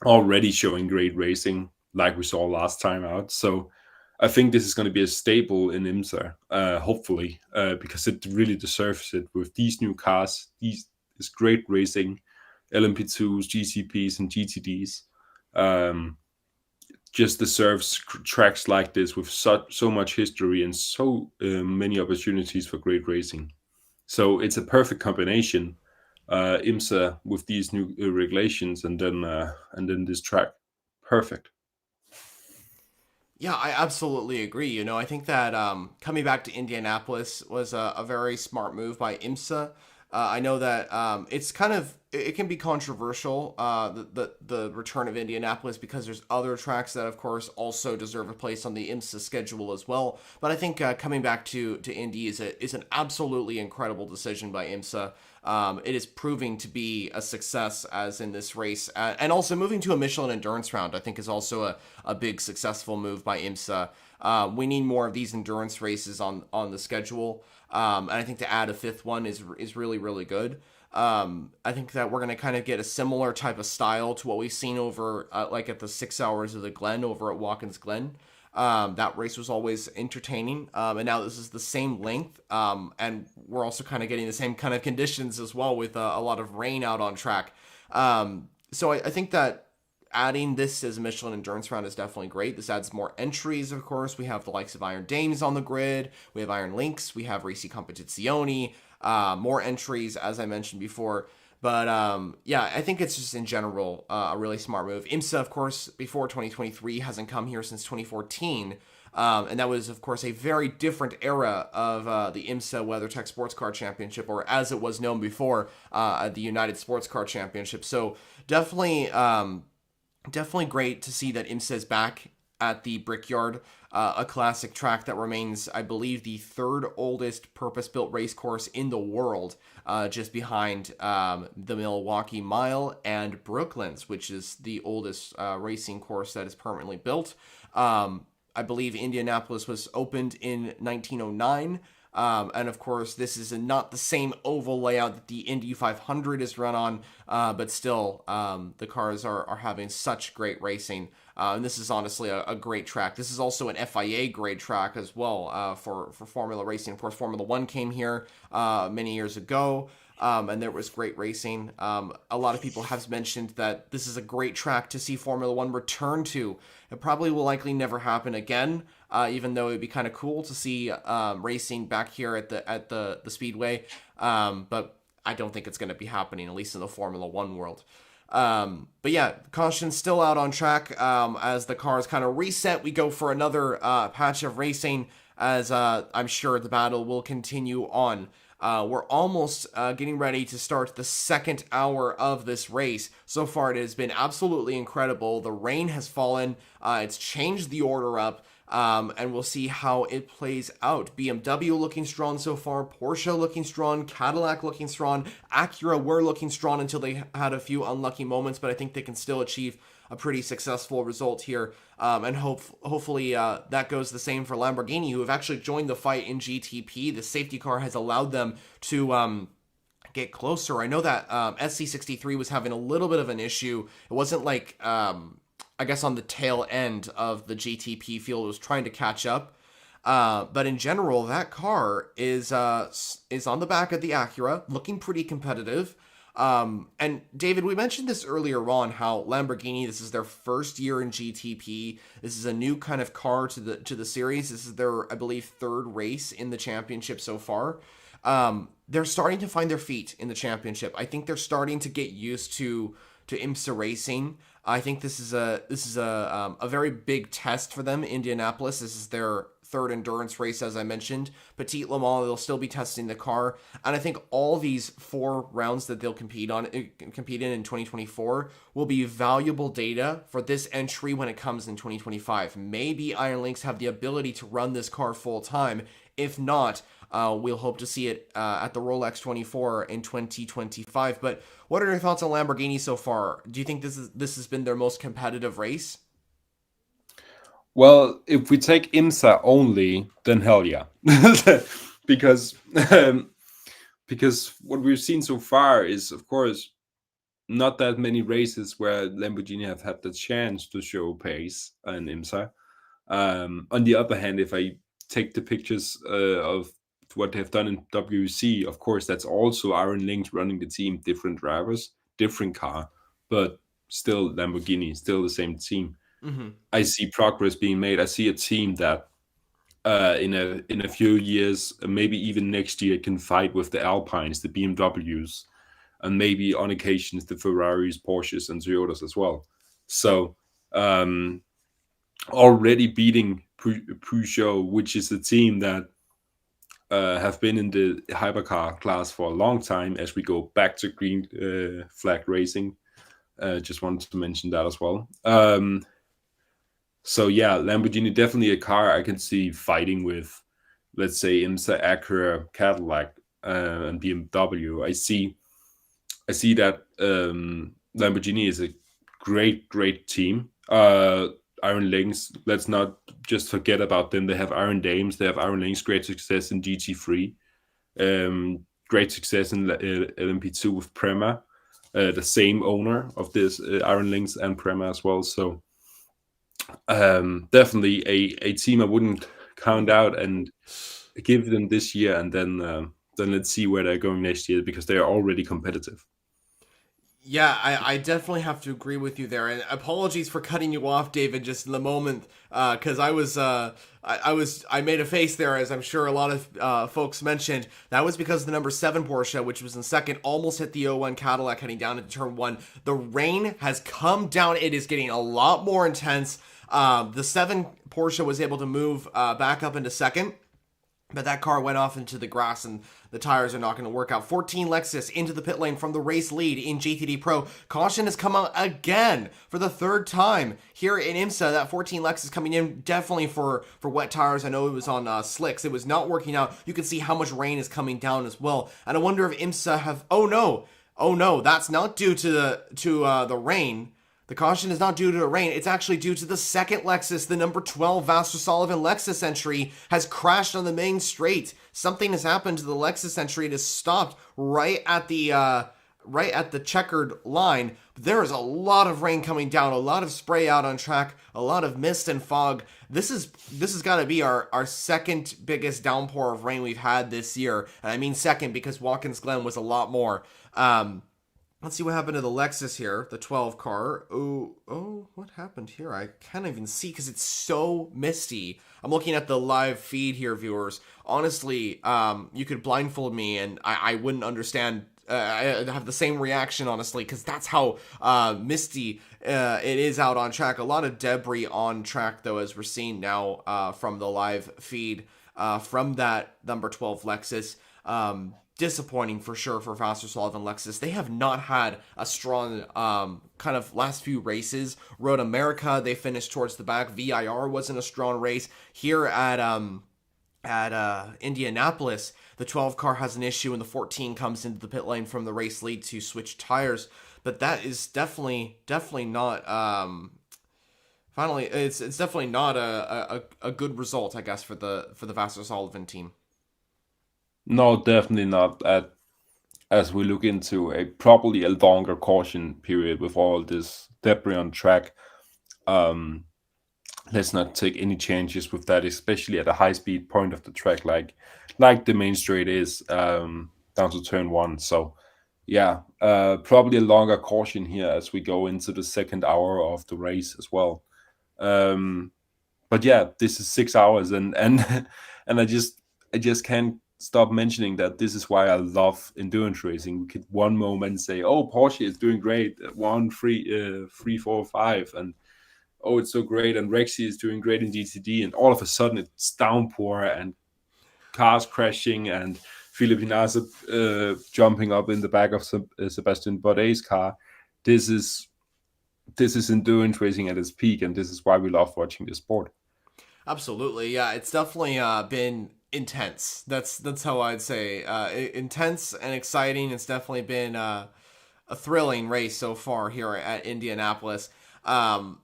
Already showing great racing, like we saw last time out. So I think this is going to be a staple in IMSA, hopefully, because it really deserves it with these new cars. This great racing, LMP2s, GCPs, and GTDs. Just deserves tracks like this with so much history and so many opportunities for great racing. So it's a perfect combination. IMSA with these new regulations, and then this track, perfect. Yeah, I absolutely agree. You know, I think that coming back to Indianapolis was a very smart move by IMSA. I know that it's kind of it can be controversial, the return of Indianapolis, because there's other tracks that of course also deserve a place on the IMSA schedule as well. But I think coming back to Indy is an absolutely incredible decision by IMSA. It is proving to be a success as in this race, and also moving to a Michelin endurance round I think is also a big successful move by IMSA. We need more of these endurance races on the schedule. And I think to add a fifth one is really, really good. I think that we're going to kind of get a similar type of style to what we've seen over, like at the 6 hours of the Glen over at Watkins Glen. That race was always entertaining. And now this is the same length. And we're also kind of getting the same kind of conditions as well, with a lot of rain out on track. So I think that adding this as a Michelin endurance round is definitely great. This adds more entries, of course. We have the likes of Iron Dames on the grid. We have Iron Lynx. We have Racing Competizione. More entries, as I mentioned before. But yeah, I think it's just in general a really smart move. IMSA, of course, before 2023 hasn't come here since 2014. And that was, of course, a very different era of the IMSA WeatherTech Sports Car Championship, or as it was known before, the United Sports Car Championship. So definitely great to see that IMSA is back at the Brickyard, a classic track that remains, I believe, the third oldest purpose-built race course in the world, just behind the Milwaukee Mile and Brooklands, which is the oldest racing course that is permanently built. I believe Indianapolis was opened in 1909. And of course, this is not the same oval layout that the Indy 500 is run on, but still, the cars are having such great racing. And this is honestly a great track. This is also an FIA grade track as well, for Formula racing. Of course, Formula One came here many years ago. And there was great racing. A lot of people have mentioned that this is a great track to see Formula One return to. It probably will likely never happen again, even though it'd be kind of cool to see racing back here at the Speedway. But I don't think it's going to be happening, at least in the Formula One world. But yeah, caution's still out on track. As the cars kind of reset, we go for another patch of racing, as I'm sure the battle will continue on. We're almost getting ready to start the second hour of this race. So far, it has been absolutely incredible. The rain has fallen. It's changed the order up. And we'll see how it plays out. BMW looking strong so far. Porsche looking strong. Cadillac looking strong. Acura were looking strong until they had a few unlucky moments, but I think they can still achieve a pretty successful result here. And hopefully that goes the same for Lamborghini, who have actually joined the fight in GTP. The safety car has allowed them to get closer. I know that SC63 was having a little bit of an issue. It wasn't like, I guess, on the tail end of the GTP field, it was trying to catch up. But in general, that car is on the back of the Acura, looking pretty competitive. And David, we mentioned this earlier on, how Lamborghini, this is their first year in GTP. This is a new kind of car to the series. This is their, I believe, third race in the championship so far. They're starting to find their feet in the championship. I think they're starting to get used to IMSA racing. I think this is a very big test for them. Indianapolis, this is their third endurance race, as I mentioned. Petit Le Mans, they'll still be testing the car, and I think all these 4 rounds that they'll compete in 2024 will be valuable data for this entry when it comes in 2025. Maybe Iron Lynx have the ability to run this car full time. If not, we'll hope to see it at the Rolex 24 in 2025. But what are your thoughts on Lamborghini so far? Do you think this has been their most competitive race? Well, if we take IMSA only, then hell yeah, because because what we've seen so far is, of course, not that many races where Lamborghini have had the chance to show pace in IMSA. On the other hand, if I take the pictures of what they've done in WEC, of course, that's also Iron Lynx running the team, different drivers, different car, but still Lamborghini, still the same team. Mm-hmm. I see progress being made. I see a team that in a few years, maybe even next year, can fight with the Alpines, the BMWs, and maybe on occasions the Ferraris, Porsches, and Toyotas as well. So already beating Peugeot, which is a team that have been in the hypercar class for a long time as we go back to green flag racing. Just wanted to mention that as well. So yeah, Lamborghini definitely a car I can see fighting with, let's say, IMSA, Acura, Cadillac, and BMW. I see that Lamborghini is a great team. Iron Lynx, let's not just forget about them. They have Iron Dames, they have Iron Lynx, great success in GT3, great success in LMP2 with Prema, the same owner of this Iron Lynx and Prema as well. So definitely a team I wouldn't count out and give them this year, and then let's see where they're going next year, because they are already competitive. Yeah, I definitely have to agree with you there. And apologies for cutting you off, David, just in the moment, because I made a face there, as I'm sure a lot of folks mentioned. That was because the number 7 Porsche, which was in second, almost hit the 01 Cadillac heading down into turn 1. The rain has come down. It is getting a lot more intense. The 7 Porsche was able to move back up into second, but that car went off into the grass, and the tires are not going to work out. 14 Lexus into the pit lane from the race lead in GTD Pro. Caution has come out again for the third time here in IMSA. That 14 Lexus coming in definitely for wet tires. I know it was on slicks. It was not working out. You can see how much rain is coming down as well. And I wonder if IMSA have... Oh no, that's not due to the rain. The caution is not due to the rain. It's actually due to the second Lexus. The number 12 Vassar Sullivan Lexus entry has crashed on the main straight. Something has happened to the Lexus entry. It has stopped right at the checkered line. There is a lot of rain coming down, a lot of spray out on track, a lot of mist and fog. This has got to be our second biggest downpour of rain we've had this year. And I mean second because Watkins Glen was a lot more. Let's see what happened to the Lexus here, the 12 car. Oh, what happened here? I can't even see because it's so misty. I'm looking at the live feed here, viewers. Honestly, you could blindfold me and I wouldn't understand. I'd have the same reaction, honestly, because that's how misty it is out on track. A lot of debris on track, though, as we're seeing now from the live feed from that number 12 Lexus. Disappointing for sure for Vassar Sullivan Lexus. They have not had a strong kind of last few races. Road America, they finished towards the back. VIR wasn't a strong race. Here at Indianapolis, the 12 car has an issue and the 14 comes into the pit lane from the race lead to switch tires. But that is definitely not finally it's definitely not a good result, I guess, for the Vassar Sullivan team. No, definitely not. As we look into probably a longer caution period with all this debris on track, let's not take any chances with that, especially at a high speed point of the track, like the main straight is down to turn 1. So yeah, probably a longer caution here as we go into the second hour of the race as well. But yeah, this is 6 hours, and I just can't stop mentioning that this is why I love endurance racing. We could one moment say, "Oh, Porsche is doing great, 1, 3, 3, 4, 5, and oh, it's so great," and Rexy is doing great in GTD, and all of a sudden it's downpour and cars crashing and Philippe Hinase jumping up in the back of Sebastian Bourdais' car. This is endurance racing at its peak, and this is why we love watching this sport. Absolutely, yeah. It's definitely been intense. That's how I'd say. Intense and exciting. It's definitely been a thrilling race so far here at Indianapolis.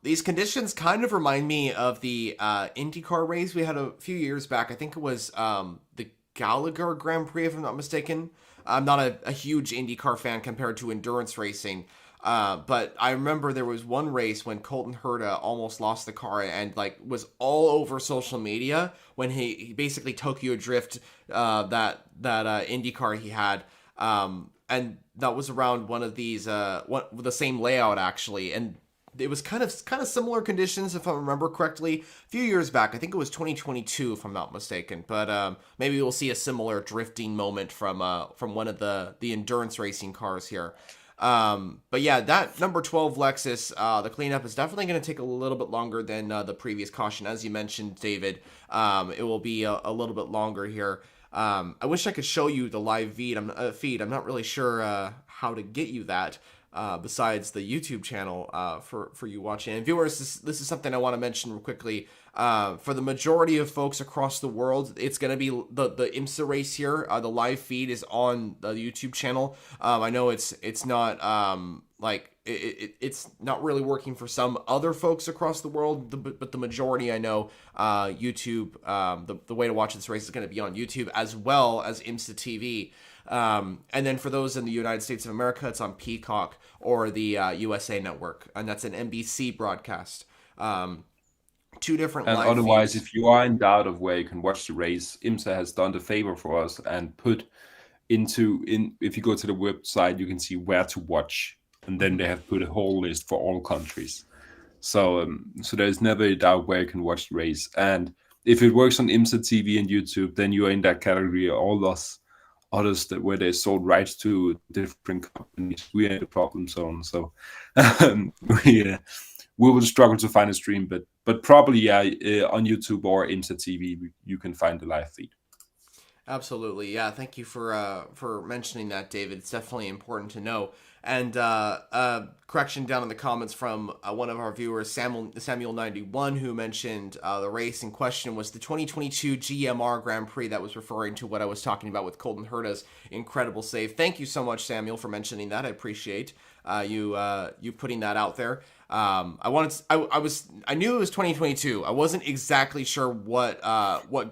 These conditions kind of remind me of the IndyCar race we had a few years back. I think it was the Gallagher Grand Prix, if I'm not mistaken. I'm not a huge IndyCar fan compared to endurance racing. But I remember there was one race when Colton Herta almost lost the car and was all over social media when he basically Tokyo Drift that IndyCar he had, and that was around one of these the same layout actually, and it was kind of similar conditions if I remember correctly. A few years back, I think it was 2022 if I'm not mistaken, but maybe we'll see a similar drifting moment from one of the endurance racing cars here. But yeah, that number 12 Lexus, the cleanup is definitely going to take a little bit longer than the previous caution. As you mentioned, David, it will be a little bit longer here. I wish I could show you the live feed. I'm not really sure how to get you that. Besides the YouTube channel for you watching. And viewers, this is something I want to mention real quickly. For the majority of folks across the world, it's going to be the IMSA race here. The live feed is on the YouTube channel. I know it's not it's not really working for some other folks across the world, but the majority, I know, YouTube, the way to watch this race is going to be on YouTube as well as IMSA TV. And then for those in the United States of America, it's on Peacock or the USA Network, and that's an NBC broadcast. Two different And live otherwise, feeds. if you are in doubt of where you can watch the race, IMSA has done the favor for us and put if you go to the website, you can see where to watch, and then they have put a whole list for all countries. So there's never a doubt where you can watch the race. And if it works on IMSA TV and YouTube, then you are in that category. All others where they sold rights to different companies, we are in the problem zone. So we will struggle to find a stream, but probably on YouTube or IMSA TV, you can find the live feed. Absolutely, yeah. Thank you for mentioning that, David. It's definitely important to know. And correction down in the comments from one of our viewers, Samuel91, who mentioned the race in question was the 2022 GMR Grand Prix. That was referring to what I was talking about with Colton Herta's incredible save. Thank you so much, Samuel, for mentioning that. I appreciate you putting that out there. I knew it was 2022. I wasn't exactly sure what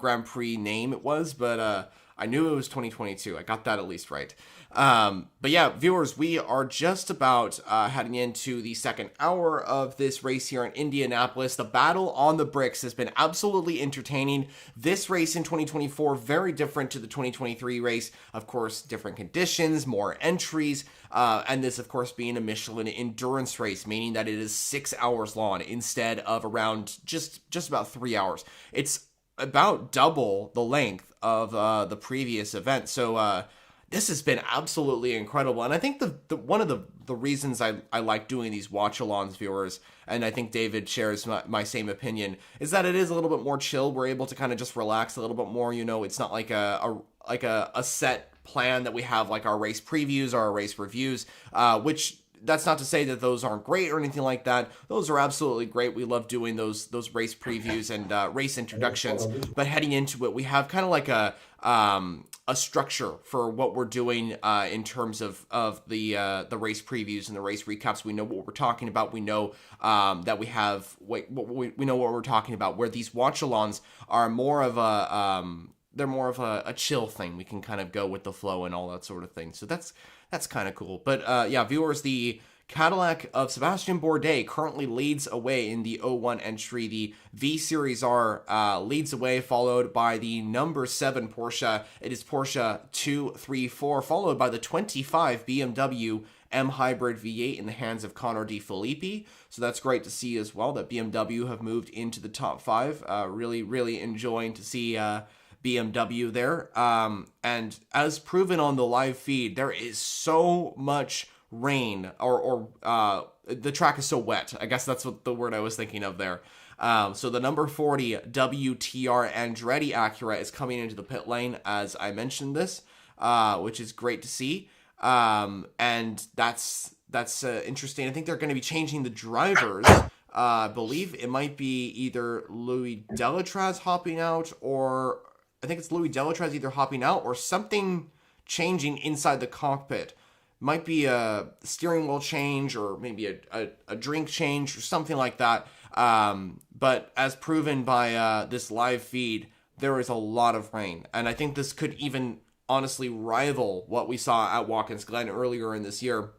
Grand Prix name it was, but I knew it was 2022. I got that at least right. But yeah, viewers, we are just about heading into the second hour of this race here in Indianapolis. The battle on the bricks has been absolutely entertaining. This race in 2024, very different to the 2023 race. Of course, different conditions, more entries, and this, of course, being a Michelin endurance race, meaning that it is 6 hours long instead of around just about 3 hours. It's about double the length of the previous event. So, this has been absolutely incredible. And I think the one of the reasons I like doing these watch-alongs, viewers, and I think David shares my same opinion, is that it is a little bit more chill. We're able to kind of just relax a little bit more. It's not like a set plan that we have, like our race previews or our race reviews, which that's not to say that those aren't great or anything like that. Those are absolutely great. We love doing those race previews and race introductions. But heading into it, we have kind of like a structure for what we're doing in terms of the race previews and the race recaps. We know what we're talking about. We know that we know what we're talking about. Where these watch-alongs are more of a chill thing. We can kind of go with the flow and all that sort of thing. So that's kind of cool. But yeah, viewers, the Cadillac of Sebastian Bourdais currently leads away in the 01 entry. The V Series R leads away, followed by the number 7 Porsche. It is Porsche 234, followed by the 25 BMW M Hybrid V8 in the hands of Connor De Filippi. So that's great to see as well that BMW have moved into the top 5. Really, really enjoying to see BMW there. And as proven on the live feed, there is so much rain, or the track is so wet. I guess that's what the word I was thinking of there. So the number 40 WTR Andretti Acura is coming into the pit lane, as I mentioned this, which is great to see. And that's interesting. I think they're going to be changing the drivers. I believe it might be either Louis Delatraz hopping out, or I think it's Louis Delatraz either hopping out or something changing inside the cockpit. Might be a steering wheel change or maybe a drink change or something like that. But as proven by this live feed, there is a lot of rain. And I think this could even honestly rival what we saw at Watkins Glen earlier in this year,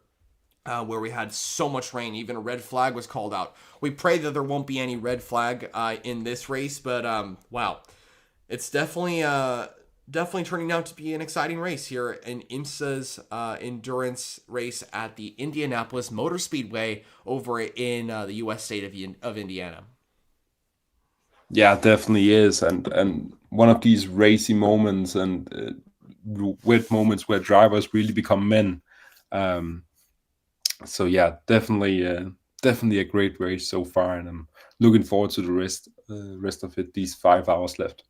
where we had so much rain. Even a red flag was called out. We pray that there won't be any red flag in this race, but wow. It's definitely turning out to be an exciting race here in IMSA's endurance race at the Indianapolis Motor Speedway over in the U.S. state of Indiana. Yeah, definitely is, and one of these racy moments and weird moments where drivers really become men. So yeah, definitely a great race so far, and I'm looking forward to the rest of it. These 5 hours left.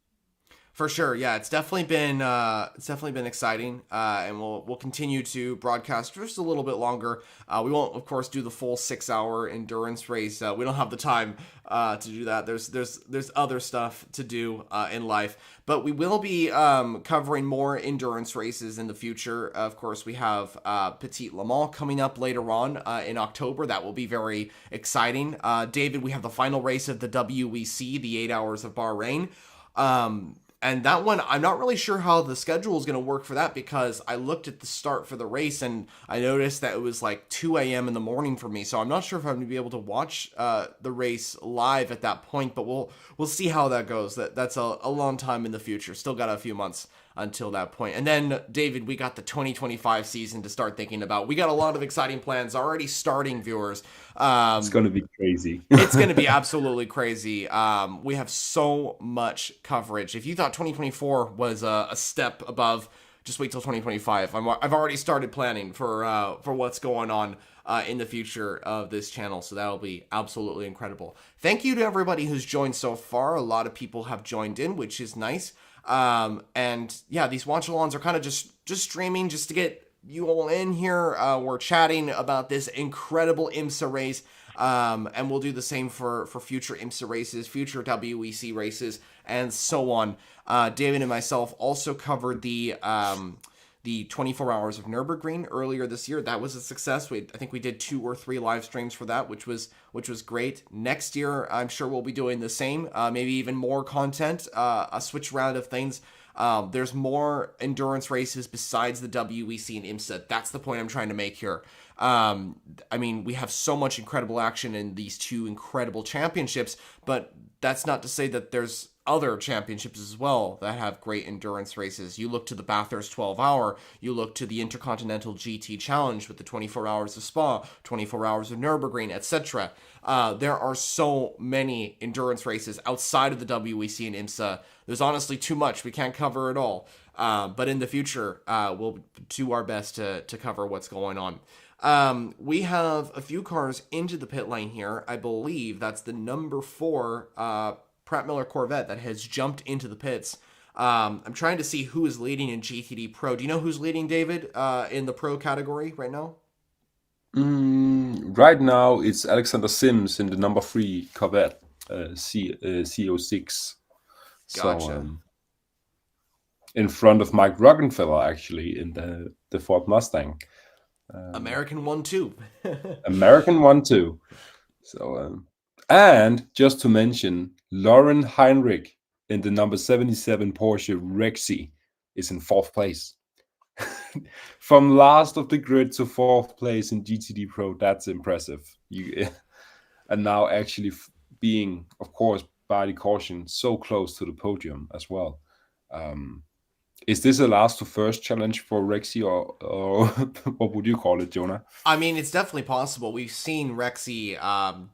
For sure, yeah, it's definitely been exciting, and we'll continue to broadcast just a little bit longer. We won't, of course, do the full 6 hour endurance race. We don't have the time to do that. There's other stuff to do in life, but we will be covering more endurance races in the future. Of course, we have Petit Le Mans coming up later on in October. That will be very exciting. David, we have the final race of the WEC, the 8 Hours of Bahrain. And that one, I'm not really sure how the schedule is going to work for that, because I looked at the start for the race and I noticed that it was like 2 a.m. in the morning for me. So I'm not sure if I'm going to be able to watch the race live at that point, but we'll see how that goes. That's a long time in the future. Still got a few months until that point. And then, David, we got the 2025 season to start thinking about. We got a lot of exciting plans already starting, viewers. It's going to be crazy. It's going to be absolutely crazy. We have so much coverage. If you thought 2024 was a step above, just wait till 2025. I've already started planning for what's going on in the future of this channel, so that'll be absolutely incredible. Thank you to everybody who's joined so far. A lot of people have joined in, which is nice. And yeah, these watch-alongs are kind of just streaming just to get you all in here. We're chatting about this incredible IMSA race, and we'll do the same for future IMSA races, future WEC races, and so on. David and myself also covered the 24 Hours of Nürburgring earlier this year. That was a success. I think we did 2 or 3 live streams for that, which was great. Next year, I'm sure we'll be doing the same, maybe even more content, a switch round of things. There's more endurance races besides the WEC and IMSA. That's the point I'm trying to make here. I mean, we have so much incredible action in these 2 incredible championships, but that's not to say that there's other championships as well that have great endurance races. You look to the Bathurst 12 Hour, you look to the Intercontinental GT Challenge with the 24 Hours of Spa, 24 Hours of Nürburgring, etc. There are so many endurance races outside of the WEC and IMSA. There's honestly too much. We can't cover it all. But in the future, we'll do our best to cover what's going on. We have a few cars into the pit lane here. I believe that's the number 4 Pratt Miller Corvette that has jumped into the pits. I'm trying to see who is leading in GTD Pro. Do you know who's leading, David, in the Pro category right now? Right now, it's Alexander Sims in the number 3 Corvette, CO6. Gotcha. So, in front of Mike Roggenfeller, actually, in the Ford Mustang. American 1-2. American 1-2. So, and just to mention, Lauren Heinrich in the number 77 Porsche Rexy is in 4th place. From last of the grid to 4th place in GTD Pro, that's impressive. And now actually being, of course, by the caution, so close to the podium as well. Is this a last to first challenge for Rexy, or what would you call it, Jonah? I mean, it's definitely possible. We've seen Rexy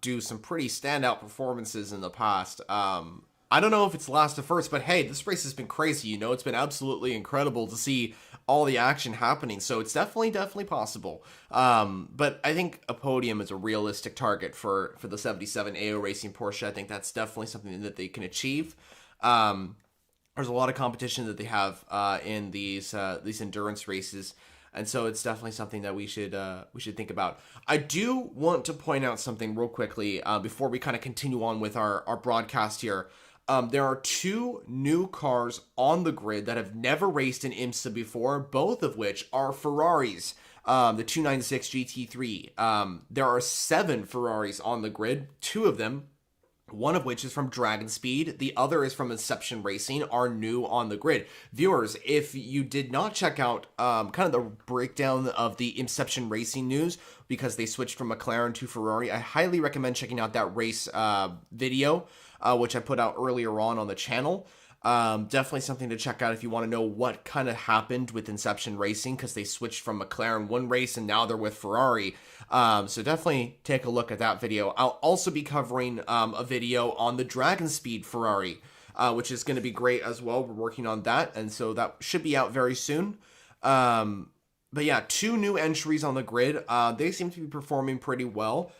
do some pretty standout performances in the past. I don't know if it's last to first, but hey, this race has been crazy. You know, it's been absolutely incredible to see all the action happening. So it's definitely possible. But I think a podium is a realistic target for the 77 AO Racing Porsche. I think that's definitely something that they can achieve. There's a lot of competition that they have in these endurance races, and so it's definitely something that we should think about. I do want to point out something real quickly before we kind of continue on with our broadcast here. There are 2 new cars on the grid that have never raced in IMSA before, both of which are Ferraris. The 296 GT3. There are 7 Ferraris on the grid. 2 of them, one of which is from Dragon Speed, the other is from Inception Racing, are new on the grid. Viewers, if you did not check out kind of the breakdown of the Inception Racing news, because they switched from McLaren to Ferrari, I highly recommend checking out that race video, which I put out earlier on the channel. Definitely something to check out if you want to know what kind of happened with Inception Racing, because they switched from McLaren one race and now they're with Ferrari. So definitely take a look at that video. I'll also be covering a video on the Dragon Speed Ferrari, which is going to be great as well. We're working on that, and so that should be out very soon. But yeah, 2 new entries on the grid. They seem to be performing pretty well.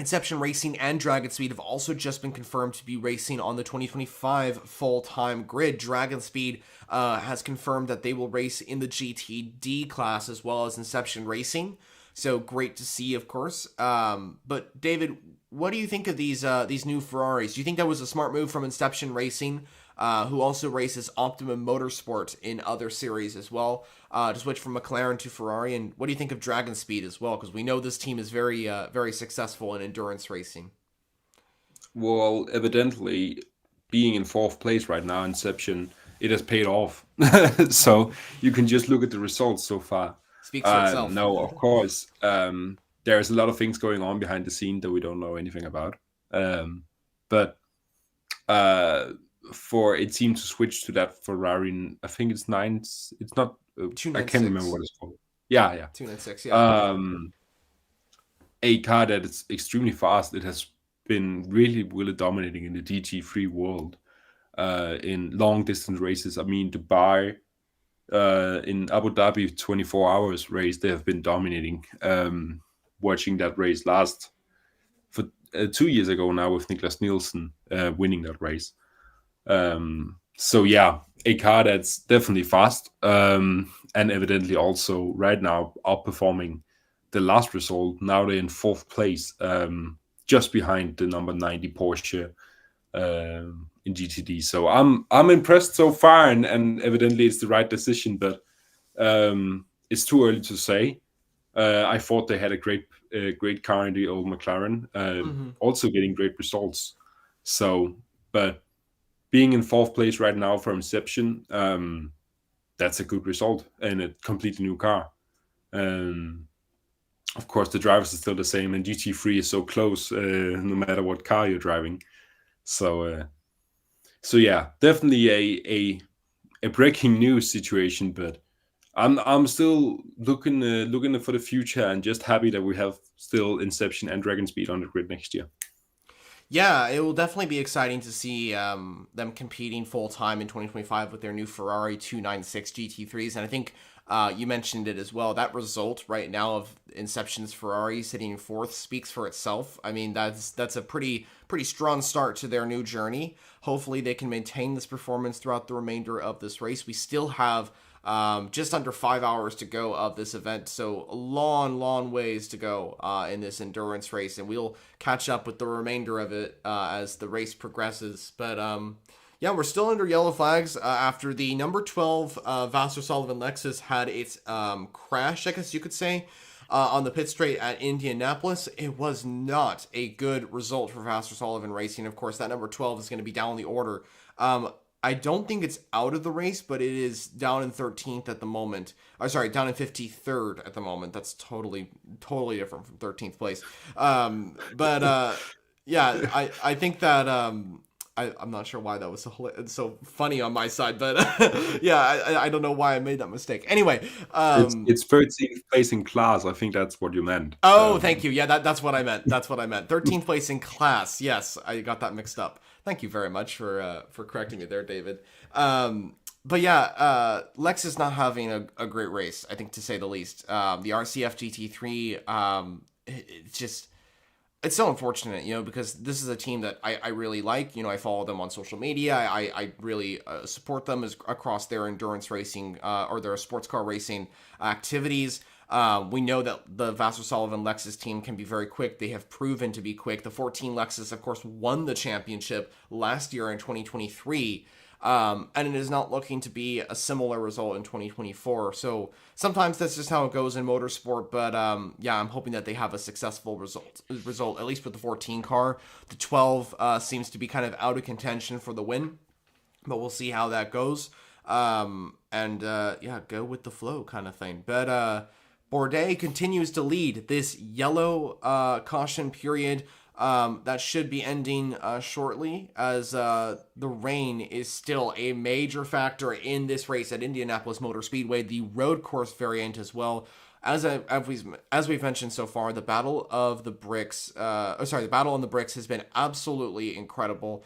Inception Racing and Dragon Speed have also just been confirmed to be racing on the 2025 full-time grid. Dragon Speed has confirmed that they will race in the GTD class as well as Inception Racing. So great to see, of course. But David, what do you think of these new Ferraris? Do you think that was a smart move from Inception Racing, who also races Optimum Motorsport in other series as well, to switch from McLaren to Ferrari? And what do you think of Dragon Speed as well? Because we know this team is very successful in endurance racing. Well, evidently, being in fourth place right now, Inception, it has paid off. So you can just look at the results so far. Speaks for itself. No, of course, there's a lot of things going on behind the scene that we don't know anything about. But for a team to switch to that Ferrari, I think it's nine. It's not. I can't remember what it's called. Yeah. 296. Yeah. A car that is extremely fast. It has been really dominating in the GT3 world in long distance races. I mean, Dubai, in Abu Dhabi 24 hours race, they have been dominating. Watching that race last for 2 years ago now with Niklas Nielsen winning that race. So yeah, a car that's definitely fast, and evidently also right now outperforming the last result. Now they're in fourth place, just behind the number 90 Porsche in GTD. So I'm impressed so far, and evidently it's the right decision, but it's too early to say. I thought they had a great car in the old McLaren, also getting great results. So, but being in fourth place right now for Inception, that's a good result and a completely new car. Of course, the drivers are still the same, and GT3 is so close, no matter what car you're driving. So yeah, definitely a breaking news situation, but I'm still looking for the future and just happy that we have still Inception and Dragon Speed on the grid next year. Yeah, it will definitely be exciting to see them competing full-time in 2025 with their new Ferrari 296 GT3s. And I think you mentioned it as well. That result right now of Inception's Ferrari sitting in fourth speaks for itself. I mean, that's a pretty strong start to their new journey. Hopefully they can maintain this performance throughout the remainder of this race. We still have just under 5 hours to go of this event, so a long ways to go in this endurance race, and we'll catch up with the remainder of it as the race progresses. But yeah, we're still under yellow flags after the number 12 Vasser Sullivan Lexus had its crash, I guess you could say, on the pit straight at Indianapolis. It was not a good result for Vasser Sullivan Racing. Of course, that number 12 is going to be down the order. I don't think it's out of the race, but it is down in 13th at the moment. Sorry, down in 53rd at the moment. That's totally different from 13th place. Yeah, I think that I'm not sure why that was so funny on my side, but yeah, I don't know why I made that mistake. Anyway, it's 13th place in class. I think that's what you meant. Oh, thank you. Yeah, that's what I meant. 13th place in class. Yes, I got that mixed up. Thank you very much for correcting me there, David. But yeah, Lex is not having a great race, I think, to say the least. The RCF GT3, it's so unfortunate, because this is a team that I really like. I follow them on social media. I really support them across their endurance racing or their sports car racing activities. We know that the Vasser Sullivan Lexus team can be very quick. They have proven to be quick. The 14 Lexus, of course, won the championship last year in 2023. And it is not looking to be a similar result in 2024. So sometimes that's just how it goes in motorsport. But yeah, I'm hoping that they have a successful result, at least with the 14 car. The 12 seems to be kind of out of contention for the win, but we'll see how that goes. Yeah, go with the flow kind of thing. But Bourdais continues to lead this yellow caution period. That should be ending shortly, as the rain is still a major factor in this race at Indianapolis Motor Speedway, the road course variant as well. As we've mentioned so far, the Battle of the Bricks, the Battle on the Bricks has been absolutely incredible.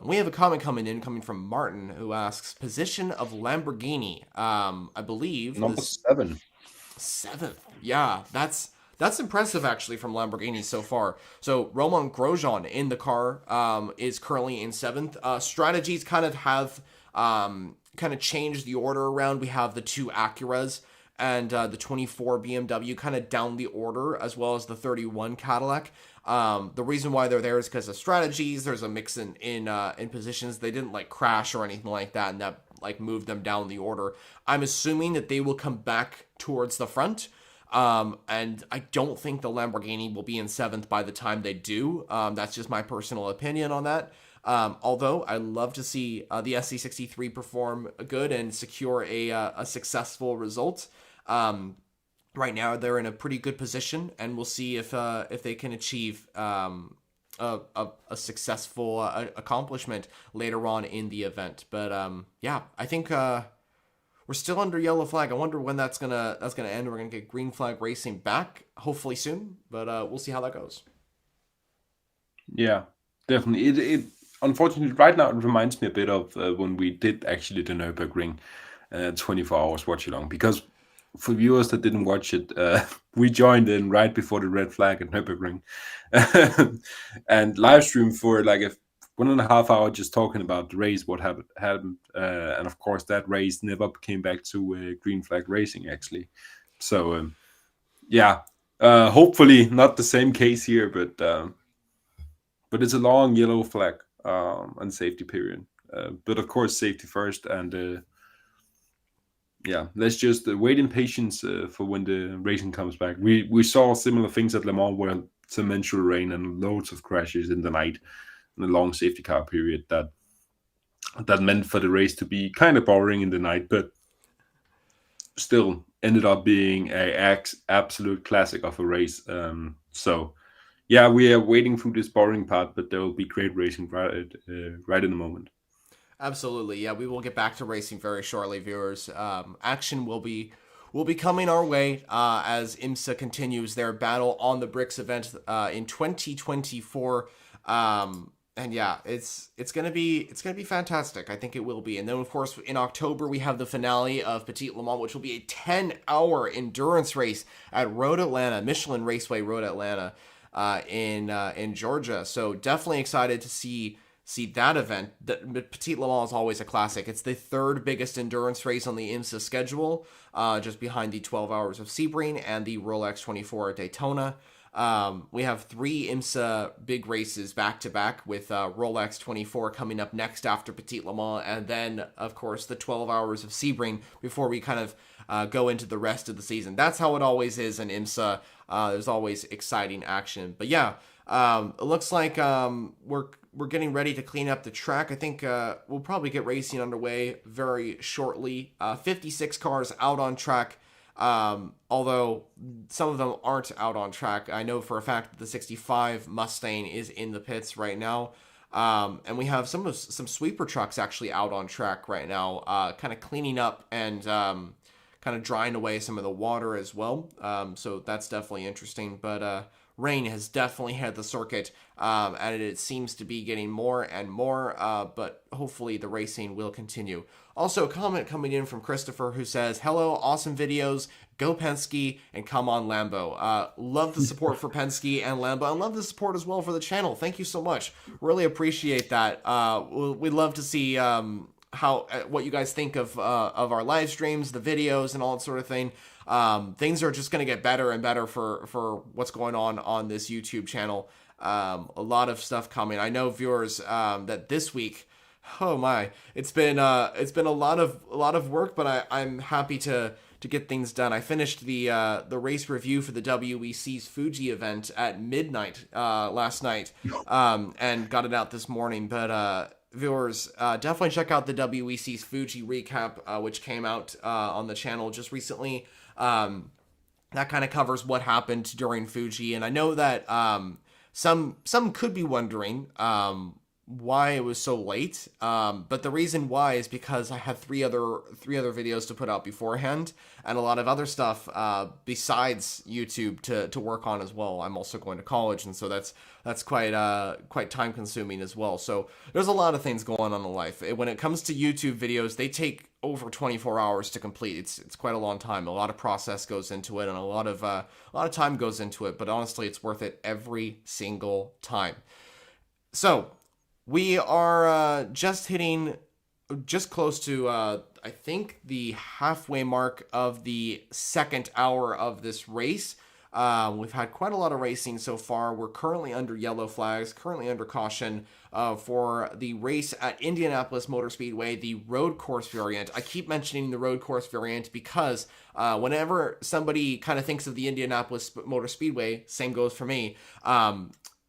We have a comment coming from Martin, who asks, position of Lamborghini, I believe. Number 7. 7th. Yeah, that's That's impressive, actually, from Lamborghini so far. So Romain Grosjean in the car is currently in 7th. Strategies kind of have changed the order around. We have the 2 Acuras and the 24 BMW kind of down the order, as well as the 31 Cadillac. The reason why they're there is because of strategies. There's a mix in positions. They didn't like crash or anything like that, and that like moved them down the order. I'm assuming that they will come back towards the front. And I don't think the Lamborghini will be in 7th by the time they do. That's just my personal opinion on that. Although I love to see the SC63 perform good and secure a successful result. Right now they're in a pretty good position, and we'll see if they can achieve a successful accomplishment later on in the event. But yeah, I think we're still under yellow flag. I wonder when that's gonna end. We're gonna get green flag racing back, hopefully soon. But we'll see how that goes. Yeah, definitely. It unfortunately right now it reminds me a bit of when we did actually the Nürburgring 24 hours watch along. Because for viewers that didn't watch it, we joined in right before the red flag at Nürburgring, and live stream for like a 1.5 hour just talking about the race, what happened, and of course that race never came back to green flag racing actually. So yeah, hopefully not the same case here, but it's a long yellow flag and safety period. But of course safety first, and yeah, let's just wait in patience for when the racing comes back. We saw similar things at Le Mans where torrential rain and loads of crashes in the night, and a long safety car period that meant for the race to be kind of boring in the night, but still ended up being a absolute classic of a race. So yeah, we are waiting through this boring part, but there will be great racing right in the moment. Absolutely, yeah. We will get back to racing very shortly, viewers. Action will be coming our way as IMSA continues their battle on the bricks event in 2024. And yeah, it's gonna be fantastic. I think it will be. And then of course in October we have the finale of Petit Le Mans, which will be a 10-hour endurance race at Road Atlanta, Michelin Raceway Road Atlanta, in Georgia. So definitely excited to see that event. Petit Le Mans is always a classic. It's the 3rd biggest endurance race on the IMSA schedule, just behind the 12 Hours of Sebring and the Rolex 24 at Daytona. We have 3 IMSA big races back to back, with Rolex 24 coming up next after Petit Le Mans, and then of course the 12 Hours of Sebring before we kind of go into the rest of the season. That's how it always is in IMSA. There's always exciting action. But yeah, it looks like we're getting ready to clean up the track. I think we'll probably get racing underway very shortly. 56 cars out on track. Although some of them aren't out on track. I know for a fact that the 65 Mustang is in the pits right now. And we have some sweeper trucks actually out on track right now, kind of cleaning up and kind of drying away some of the water as well. So that's definitely interesting. But rain has definitely hit the circuit, and it seems to be getting more and more, but hopefully the racing will continue. Also, a comment coming in from Christopher, who says, "Hello, awesome videos, go Penske, and come on Lambo." Love the support for Penske and Lambo, and love the support as well for the channel. Thank you so much. Really appreciate that. We'd love to see what you guys think of our live streams, the videos, and all that sort of thing. Things are just going to get better and better for what's going on this YouTube channel. A lot of stuff coming. I know, viewers, that this week, oh my, it's been a lot of work, but I'm happy to get things done. I finished the race review for the WEC's Fuji event at midnight last night, and got it out this morning. But viewers, definitely check out the WEC's Fuji recap, which came out on the channel just recently. That kind of covers what happened during Fuji, and I know that some could be wondering why it was so late. But the reason why is because I had three other videos to put out beforehand, and a lot of other stuff besides YouTube to work on as well. I'm also going to college, and so that's quite time consuming as well. So there's a lot of things going on in life. When it comes to YouTube videos, they take over 24 hours to complete. It's quite a long time. A lot of process goes into it, and a lot of time goes into it. But honestly, it's worth it every single time. So we are just close to, I think, the halfway mark of the second hour of this race. We've had quite a lot of racing so far. We're currently under yellow flags, currently under caution for the race at Indianapolis Motor Speedway, the road course variant. I keep mentioning the road course variant because whenever somebody kind of thinks of the Indianapolis Motor Speedway, same goes for me,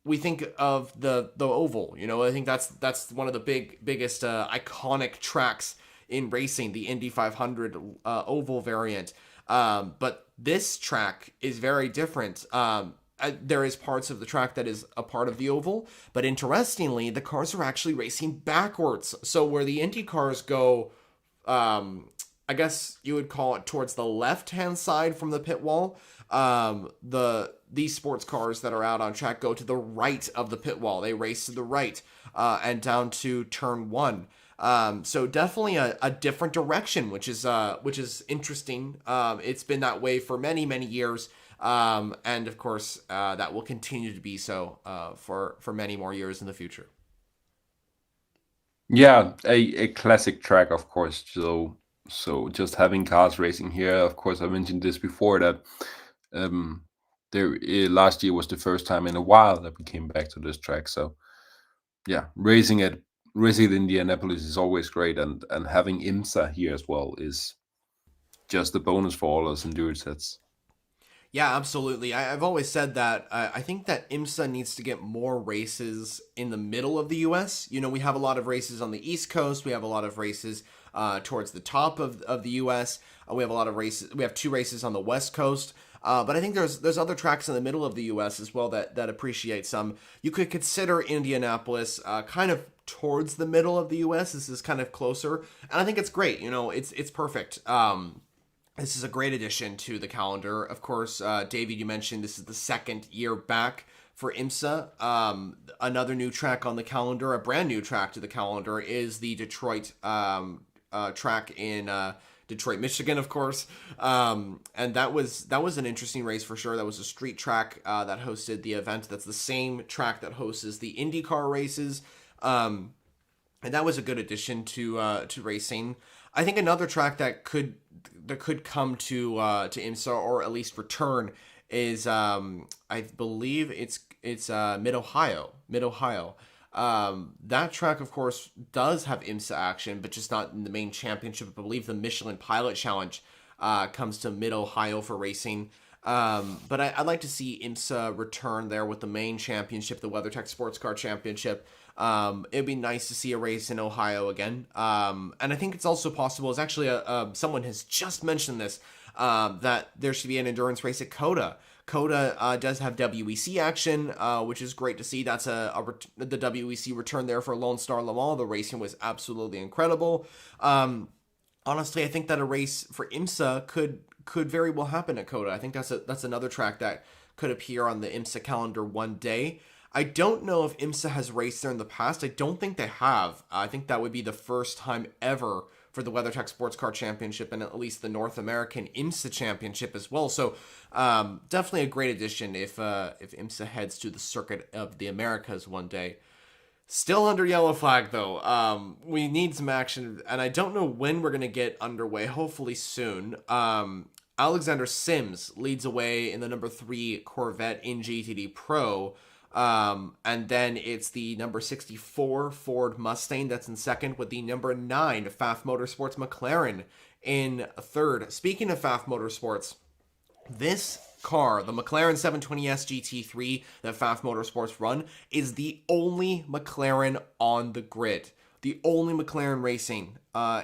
we think of the oval. I think that's one of the biggest iconic tracks in racing, the Indy 500 oval variant. But this track is very different. There is parts of the track that is a part of the oval, but interestingly, the cars are actually racing backwards. So where the Indy cars go, I guess you would call it towards the left-hand side from the pit wall, these sports cars that are out on track go to the right of the pit wall. They race to the right and down to turn one. So definitely a different direction, which is interesting. It's been that way for many, many years. And of course, that will continue to be so for many more years in the future. Yeah, a classic track, of course. So just having cars racing here, of course, I mentioned this before that last year was the first time in a while that we came back to this track. So yeah, racing at Indianapolis is always great, and having IMSA here as well is just a bonus for all us endurance heads. Yeah, absolutely. I've always said that I think that IMSA needs to get more races in the middle of the U.S. We have a lot of races on the East Coast. We have a lot of races towards the top of the U.S. We have a lot of races. We have 2 races on the West Coast. But I think there's other tracks in the middle of the U.S. as well that appreciate some. You could consider Indianapolis kind of towards the middle of the U.S. This is kind of closer, and I think it's great. It's perfect. This is a great addition to the calendar. Of course, David, you mentioned this is the second year back for IMSA. Another new track on the calendar, a brand new track to the calendar, is the Detroit track in Detroit, Michigan, of course. And that was an interesting race for sure. That was a street track that hosted the event. That's the same track that hosts the IndyCar races. And that was a good addition to racing. I think another track that could come to IMSA, or at least return, is I believe it's Mid-Ohio. That track, of course, does have IMSA action, but just not in the main championship. I believe the Michelin Pilot Challenge comes to Mid-Ohio for racing. But I'd like to see IMSA return there with the main championship, the WeatherTech Sports Car Championship. It'd be nice to see a race in Ohio again. And I think it's also possible, it's actually someone has just mentioned this, that there should be an endurance race at COTA. COTA does have WEC action, which is great to see. That's the WEC return there for Lone Star Le Mans. The racing was absolutely incredible. Honestly, I think that a race for IMSA could very well happen at COTA. I think that's another track that could appear on the IMSA calendar one day. I don't know if IMSA has raced there in the past. I don't think they have. I think that would be the first time ever for the WeatherTech Sports Car Championship, and at least the North American IMSA Championship as well. So definitely a great addition if IMSA heads to the circuit of the Americas one day. Still under yellow flag, though. We need some action, and I don't know when we're going to get underway. Hopefully soon. Alexander Sims leads away in the number 3 Corvette in GTD Pro. And then it's the number 64 Ford Mustang that's in second, with the number 9 Pfaff Motorsports McLaren in third. Speaking of Pfaff Motorsports, this car, the McLaren 720S GT3 that Pfaff Motorsports run, is the only McLaren on the grid. the only McLaren racing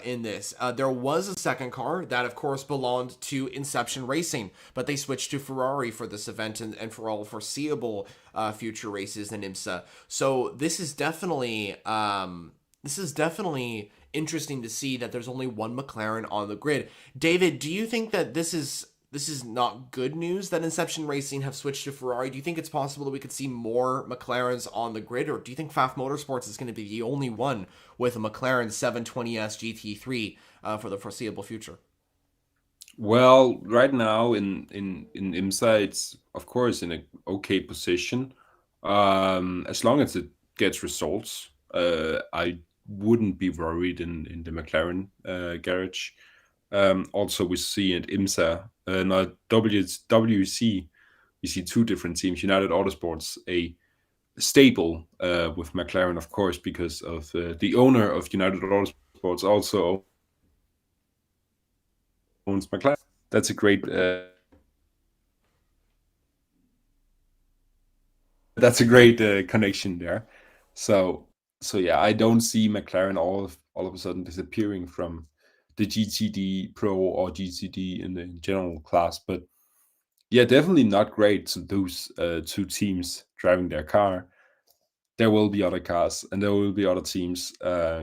in this. There was a second car that, of course, belonged to Inception Racing, but they switched to Ferrari for this event and for all foreseeable future races in IMSA. So this is definitely interesting to see that there's only one McLaren on the grid. David, do you think that this is not good news that Inception Racing have switched to Ferrari? Do you think it's possible that we could see more McLarens on the grid, or do you think Pfaff Motorsports is going to be the only one with a McLaren 720S GT3 for the foreseeable future? Well, right now in IMSA, it's of course in a okay position. As long as it gets results, I wouldn't be worried in the McLaren garage. Also, we see at IMSA, not WC, we see two different teams. United Autosports, a stable with McLaren, of course, because of the owner of United Autosports also owns McLaren. That's a great connection there. So yeah, I don't see McLaren all of a sudden disappearing from the GTD Pro or GTD in the general class, but yeah, definitely not great to lose two teams driving their car. There will be other cars and there will be other teams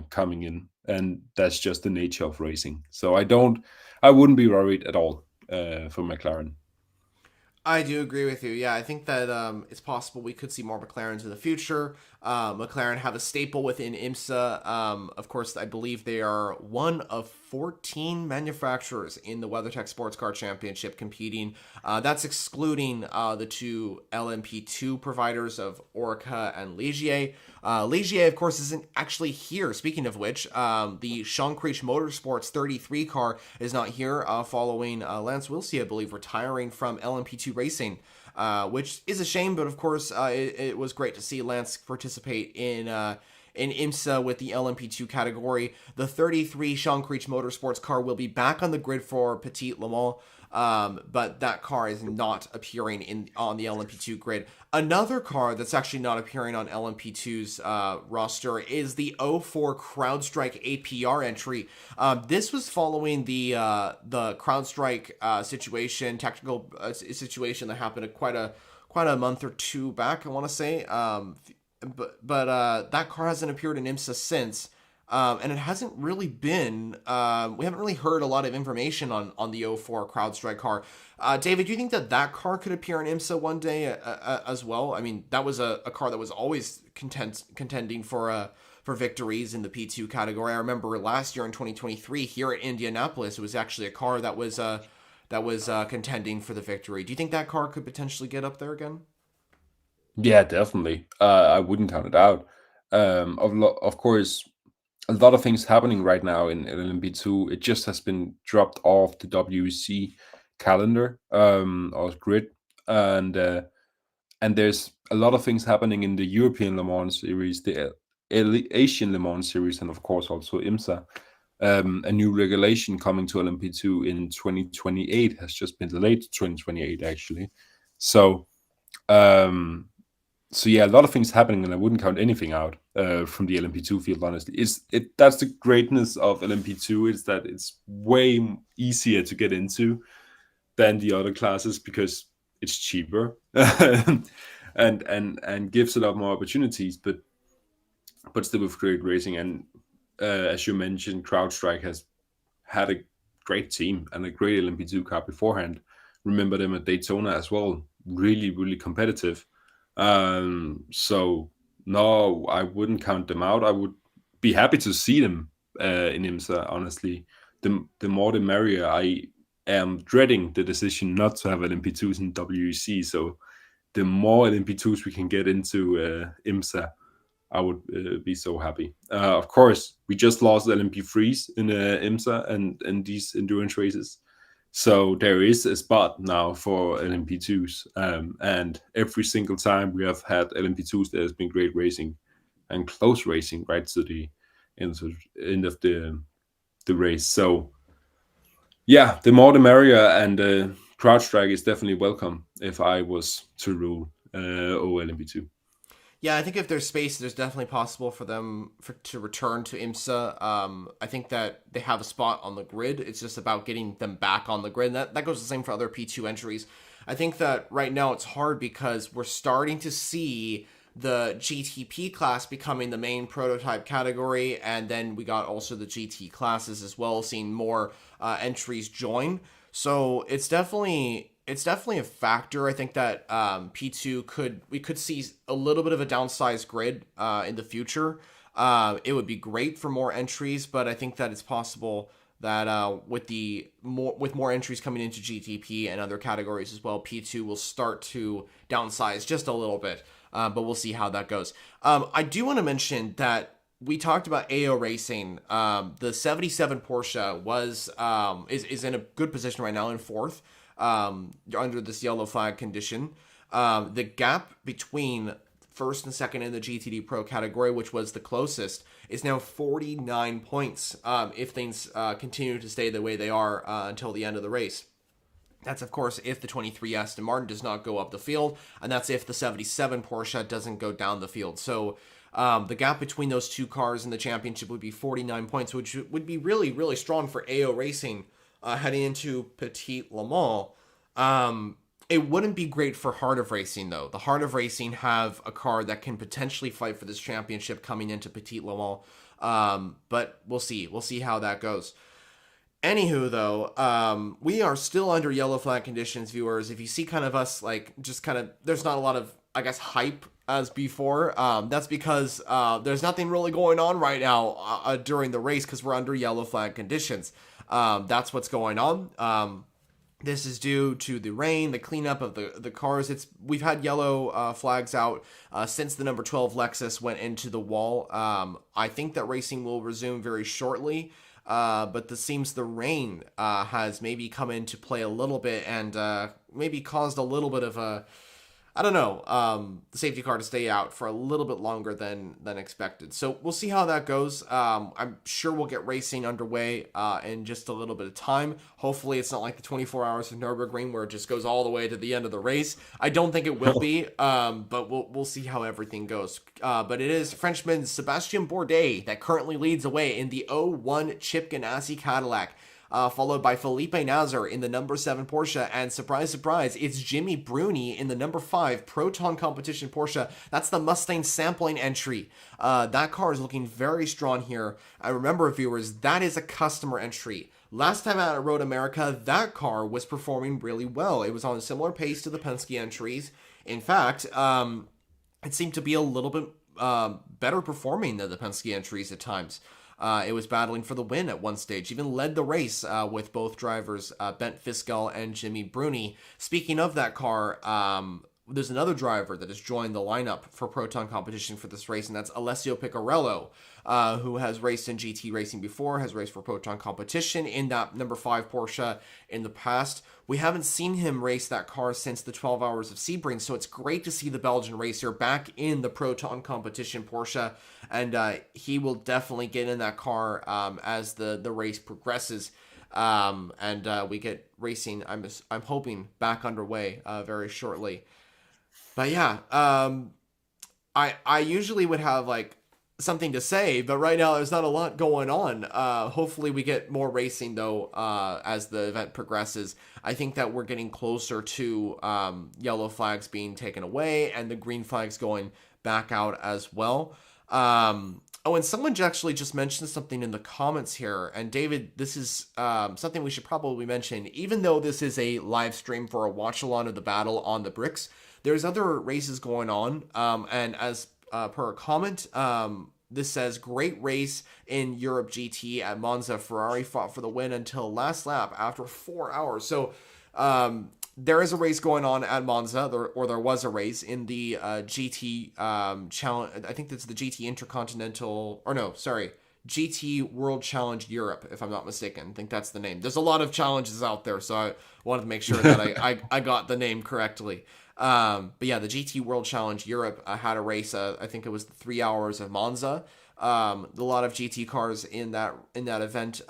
coming in, and that's just the nature of racing. So I wouldn't be worried at all for McLaren. I do agree with you. Yeah, I think that it's possible we could see more McLarens in the future. McLaren have a staple within IMSA. Of course, I believe they are one of 14 manufacturers in the WeatherTech Sports Car Championship competing. That's excluding the two LMP2 providers of Orica and Ligier. Ligier, of course, isn't actually here. Speaking of which, the Shonkrich Motorsports 33 car is not here following Lance Wilsey, I believe, retiring from LMP2 Racing. Which is a shame, but of course, it was great to see Lance participate in IMSA with the LMP2 category. The 33 Shonkrich Motorsports car will be back on the grid for Petit Le Mans, but that car is not appearing on the LMP2 grid. Another car that's actually not appearing on LMP2's roster is the 04 CrowdStrike APR entry. This was following the CrowdStrike technical situation that happened quite a month or two back, I want to say. But that car hasn't appeared in IMSA since. And it hasn't really been, we haven't really heard a lot of information on the 04 CrowdStrike car. David, do you think that car could appear in IMSA one day as well? I mean, that was a car that was always contending for victories in the P2 category. I remember last year in 2023 here at Indianapolis, it was actually a car that was contending for the victory. Do you think that car could potentially get up there again? Yeah, definitely. I wouldn't count it out. Of course, a lot of things happening right now in LMP2. It just has been dropped off the WEC calendar or grid, and there's a lot of things happening in the European Le Mans series, the Asian Le Mans series, and of course also IMSA. A new regulation coming to LMP2 in 2028 has just been delayed to 2028 actually. So yeah, a lot of things happening, and I wouldn't count anything out from the LMP2 field. Honestly, that's the greatness of LMP2 is that it's way easier to get into than the other classes because it's cheaper and gives a lot more opportunities. But still with great racing, and as you mentioned, CrowdStrike has had a great team and a great LMP2 car beforehand. Remember them at Daytona as well, really, really competitive. So no, I wouldn't count them out. I would be happy to see them in IMSA, honestly. The more the merrier. I am dreading the decision not to have LMP2s in WEC, so the more LMP2s we can get into IMSA, I would be so happy. Of course, we just lost LMP3s in IMSA and these endurance races. So there is a spot now for LMP2s, and every single time we have had LMP2s, there has been great racing and close racing right to the end of the race. So yeah, the more the merrier, and CrowdStrike is definitely welcome if I was to rule over LMP2. Yeah, I think if there's space, there's definitely possible for them to return to IMSA. I think that they have a spot on the grid. It's just about getting them back on the grid. And that goes the same for other P2 entries. I think that right now it's hard because we're starting to see the GTP class becoming the main prototype category, and then we got also the GT classes as well, seeing more entries join. So it's definitely a factor. I think that P2 we could see a little bit of a downsized grid in the future. It would be great for more entries, but I think that it's possible that with more entries coming into GTP and other categories as well, P2 will start to downsize just a little bit. But we'll see how that goes. I do want to mention that we talked about AO Racing. The 77 Porsche is in a good position right now in fourth. Under this yellow flag condition. The gap between first and second in the GTD Pro category, which was the closest, is now 49 points if things continue to stay the way they are until the end of the race. That's, of course, if the 23 Aston Martin does not go up the field, and that's if the 77 Porsche doesn't go down the field. So the gap between those two cars in the championship would be 49 points, which would be really, really strong for AO Racing heading into Petit Le Mans. It wouldn't be great for Heart of Racing, though. The Heart of Racing have a car that can potentially fight for this championship coming into Petit Le Mans. But we'll see. We'll see how that goes. Anywho, though, we are still under yellow flag conditions, viewers. If you see kind of us, like, just kind of, there's not a lot of, I guess, hype as before. That's because there's nothing really going on right now during the race because we're under yellow flag conditions. That's what's going on. This is due to the rain, the cleanup of the cars. We've had yellow flags out since the number 12 Lexus went into the wall. I think that racing will resume very shortly. But it seems the rain has maybe come into play a little bit and maybe caused a little bit of the safety car to stay out for a little bit longer than expected. So we'll see how that goes. I'm sure we'll get racing underway in just a little bit of time. Hopefully it's not like the 24 hours of Nürburgring where it just goes all the way to the end of the race. I don't think it will be, but we'll see how everything goes. But it is Frenchman Sébastien Bourdais that currently leads away in the 01 Chip Ganassi Cadillac. Followed by Felipe Nasr in the number 7 Porsche, and surprise, surprise, it's Jimmy Bruni in the number 5 Proton Competition Porsche. That's the Mustang sampling entry. That car is looking very strong here. I remember, viewers, that is a customer entry. Last time out at Road America, that car was performing really well. It was on a similar pace to the Penske entries. In fact, it seemed to be a little bit better performing than the Penske entries at times. It was battling for the win at one stage, even led the race with both drivers, Bent Fiskell and Jimmy Bruni. Speaking of that car, there's another driver that has joined the lineup for Proton Competition for this race, and that's Alessio Piccarello, who has raced in GT racing before, has raced for Proton Competition in that number 5 Porsche in the past. We haven't seen him race that car since the 12 Hours of Sebring, so it's great to see the Belgian racer back in the Proton Competition Porsche, and he will definitely get in that car as the race progresses. And we get racing, I'm hoping, back underway very shortly. But yeah, I usually would have like something to say, but right now there's not a lot going on. Hopefully we get more racing though as the event progresses. I think that we're getting closer to yellow flags being taken away and the green flags going back out as well. Oh, and someone actually just mentioned something in the comments here. And David, this is something we should probably mention. Even though this is a live stream for a watch-along of the battle on the bricks, there's other races going on. And as per a comment, this says, great race in Europe GT at Monza. Ferrari fought for the win until last lap after 4 hours. So there is a race going on at Monza, or there was a race in the GT challenge. I think that's the GT Intercontinental, or no, sorry, GT World Challenge Europe, if I'm not mistaken. I think that's the name. There's a lot of challenges out there, so I wanted to make sure that I got the name correctly. But yeah, the GT World Challenge Europe had a race. I think it was the 3 hours of Monza. A lot of GT cars in that event.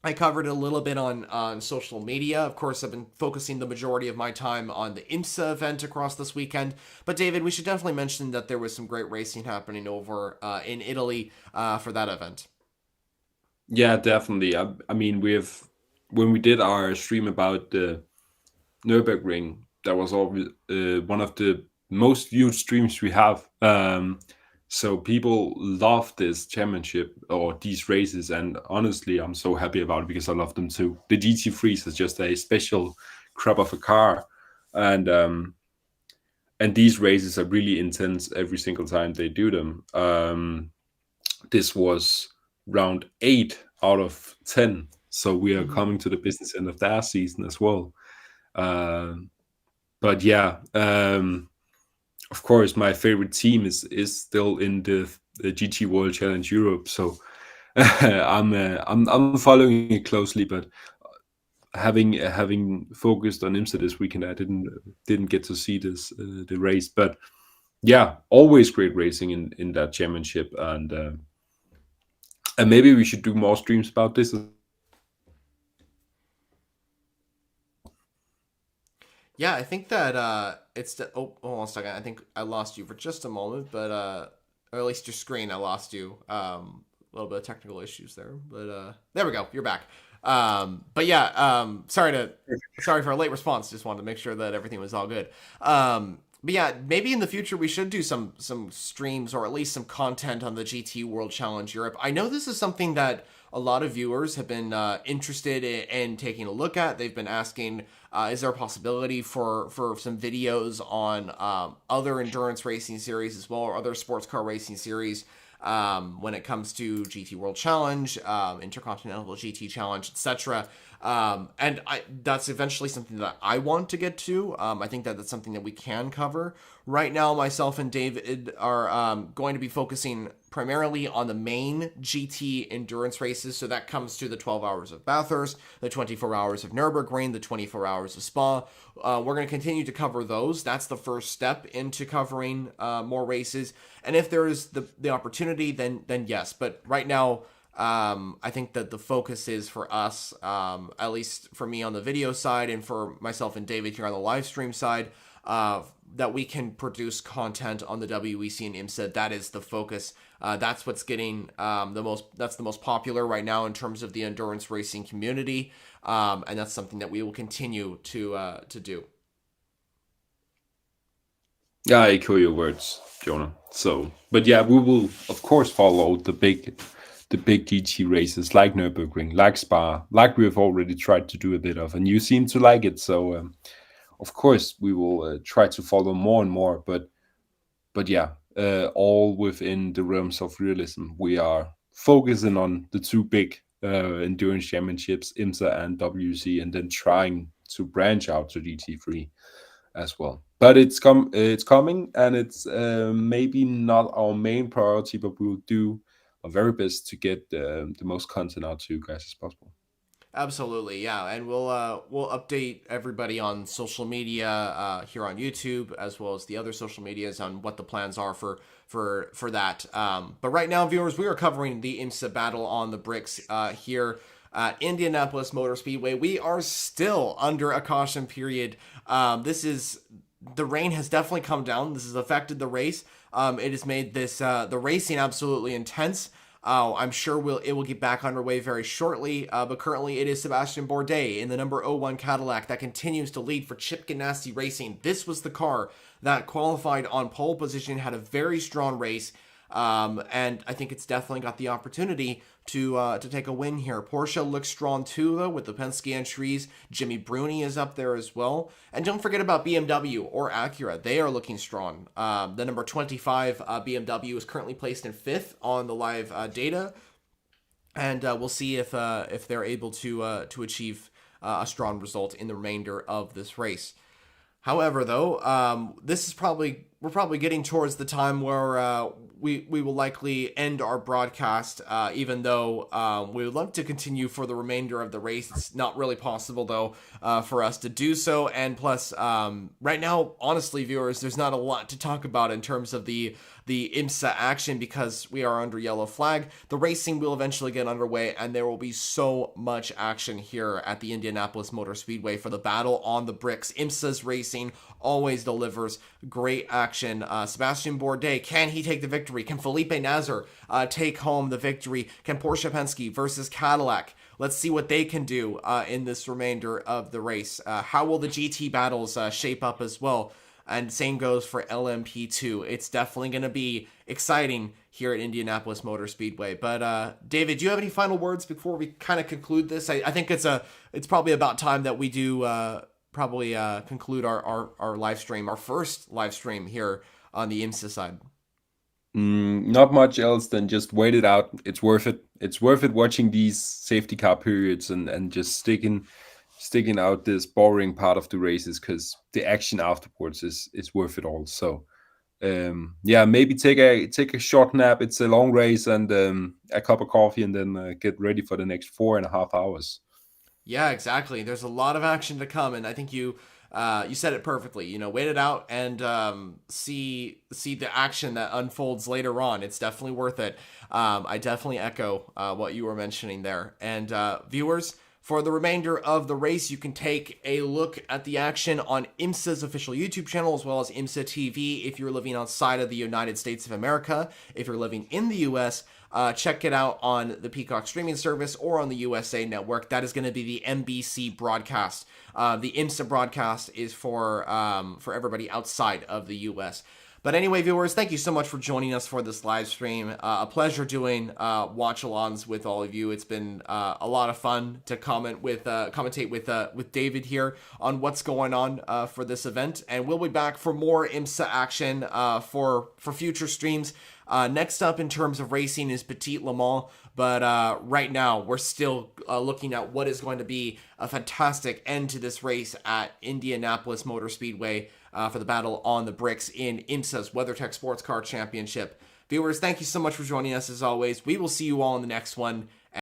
I covered it a little bit on social media. Of course, I've been focusing the majority of my time on the IMSA event across this weekend. But David, we should definitely mention that there was some great racing happening over in Italy for that event. Yeah, definitely. I mean, when we did our stream about the Nürburgring, that was one of the most viewed streams we have. So people love this championship or these races, and honestly, I'm so happy about it because I love them too. The GT3s is just a special crop of a car, and these races are really intense every single time they do them. This was round 8 out of 10, so we are Mhm. coming to the business end of that season as well. Um, but yeah, of course, my favorite team is still in the GT World Challenge Europe. So I'm following it closely, but having focused on IMSA this weekend, I didn't get to see this the race. But yeah, always great racing in that championship, and maybe we should do more streams about this. Yeah, I think that it's the, oh, hold on a second. I think I lost you for just a moment, but or at least your screen, I lost you. A little bit of technical issues there, but there we go. You're back. But yeah, sorry for a late response. Just wanted to make sure that everything was all good. But yeah, maybe in the future we should do some streams or at least some content on the GT World Challenge Europe. I know this is something that a lot of viewers have been interested in taking a look at. They've been asking, is there a possibility for some videos on other endurance racing series as well, or other sports car racing series when it comes to GT World Challenge, Intercontinental GT Challenge, etc. That's eventually something that I want to get to. I think that that's something that we can cover. Right now, myself and David are going to be focusing primarily on the main GT endurance races. So that comes to the 12 hours of Bathurst, the 24 hours of Nürburgring, the 24 hours of Spa. We're going to continue to cover those. That's the first step into covering more races. And if there is the opportunity, then yes. But right now, I think that the focus is for us, at least for me on the video side and for myself and David here on the live stream side, that we can produce content on the WEC and IMSA. That is the focus. That's what's getting that's the most popular right now in terms of the endurance racing community. And that's something that we will continue to do. Yeah, I echo your words, Jonah. So, but yeah, we will of course follow the big GT races like Nürburgring, like Spa, like we have already tried to do a bit of, and you seem to like it. So, of course, we will try to follow more and more. But yeah, all within the realms of realism. We are focusing on the two big endurance championships, IMSA and WC, and then trying to branch out to GT3 as well. But it's coming, and it's maybe not our main priority, but we'll do our very best to get the most content out to you guys as possible. Absolutely, yeah, and we'll update everybody on social media here on YouTube as well as the other social medias on what the plans are for that. But right now, viewers, we are covering the IMSA battle on the bricks here at Indianapolis Motor Speedway. We are still under a caution period. The rain has definitely come down. This has affected the race. It has made the racing absolutely intense. I'm sure it will get back underway very shortly, but currently it is Sebastian Bourdais in the number 01 Cadillac that continues to lead for Chip Ganassi Racing. This was the car that qualified on pole position, had a very strong race, and I think it's definitely got the opportunity to take a win here. Porsche looks strong too, though, with the Penske entries. Jimmy Bruni is up there as well. And don't forget about BMW or Acura. They are looking strong. The number 25 BMW is currently placed in 5th on the live data. And we'll see if they're able to achieve a strong result in the remainder of this race. However, though, this is probably we're probably getting towards the time where we will likely end our broadcast, even though we would love to continue for the remainder of the race. It's not really possible, though, for us to do so. And plus, right now, honestly, viewers, there's not a lot to talk about in terms of the IMSA action because we are under yellow flag. The racing will eventually get underway, and there will be so much action here at the Indianapolis Motor Speedway for the battle on the bricks. IMSA's racing always delivers great action. Sebastian Bourdais, can he take the victory? Can Felipe Nasr take home the victory? Can Porsche Penske versus Cadillac? Let's see what they can do in this remainder of the race. How will the GT battles shape up as well? And same goes for LMP2. It's definitely going to be exciting here at Indianapolis Motor Speedway. But David, do you have any final words before we kind of conclude this? I think it's probably about time that we do conclude our live stream, our first live stream here on the IMSA side. Not much else than just wait it out. It's worth it. It's worth it watching these safety car periods and just sticking out this boring part of the races because the action afterwards is worth it all. So maybe take a short nap. It's a long race and a cup of coffee and then get ready for the next 4.5 hours. Yeah, exactly. There's a lot of action to come, and I think you said it perfectly. You know, wait it out and see the action that unfolds later on. It's definitely worth it. I definitely echo what you were mentioning there. And viewers, for the remainder of the race, you can take a look at the action on IMSA's official YouTube channel, as well as IMSA TV if you're living outside of the United States of America. If you're living in the U.S., check it out on the Peacock streaming service or on the USA Network. That is going to be the NBC broadcast. The IMSA broadcast is for everybody outside of the U.S. But anyway, viewers, thank you so much for joining us for this live stream. A pleasure doing watch-alongs with all of you. It's been a lot of fun to commentate with David here on what's going on for this event. And we'll be back for more IMSA action for future streams. Next up in terms of racing is Petit Le Mans, but right now we're still looking at what is going to be a fantastic end to this race at Indianapolis Motor Speedway for the battle on the bricks in IMSA's WeatherTech Sports Car Championship. Viewers, thank you so much for joining us as always. We will see you all in the next one.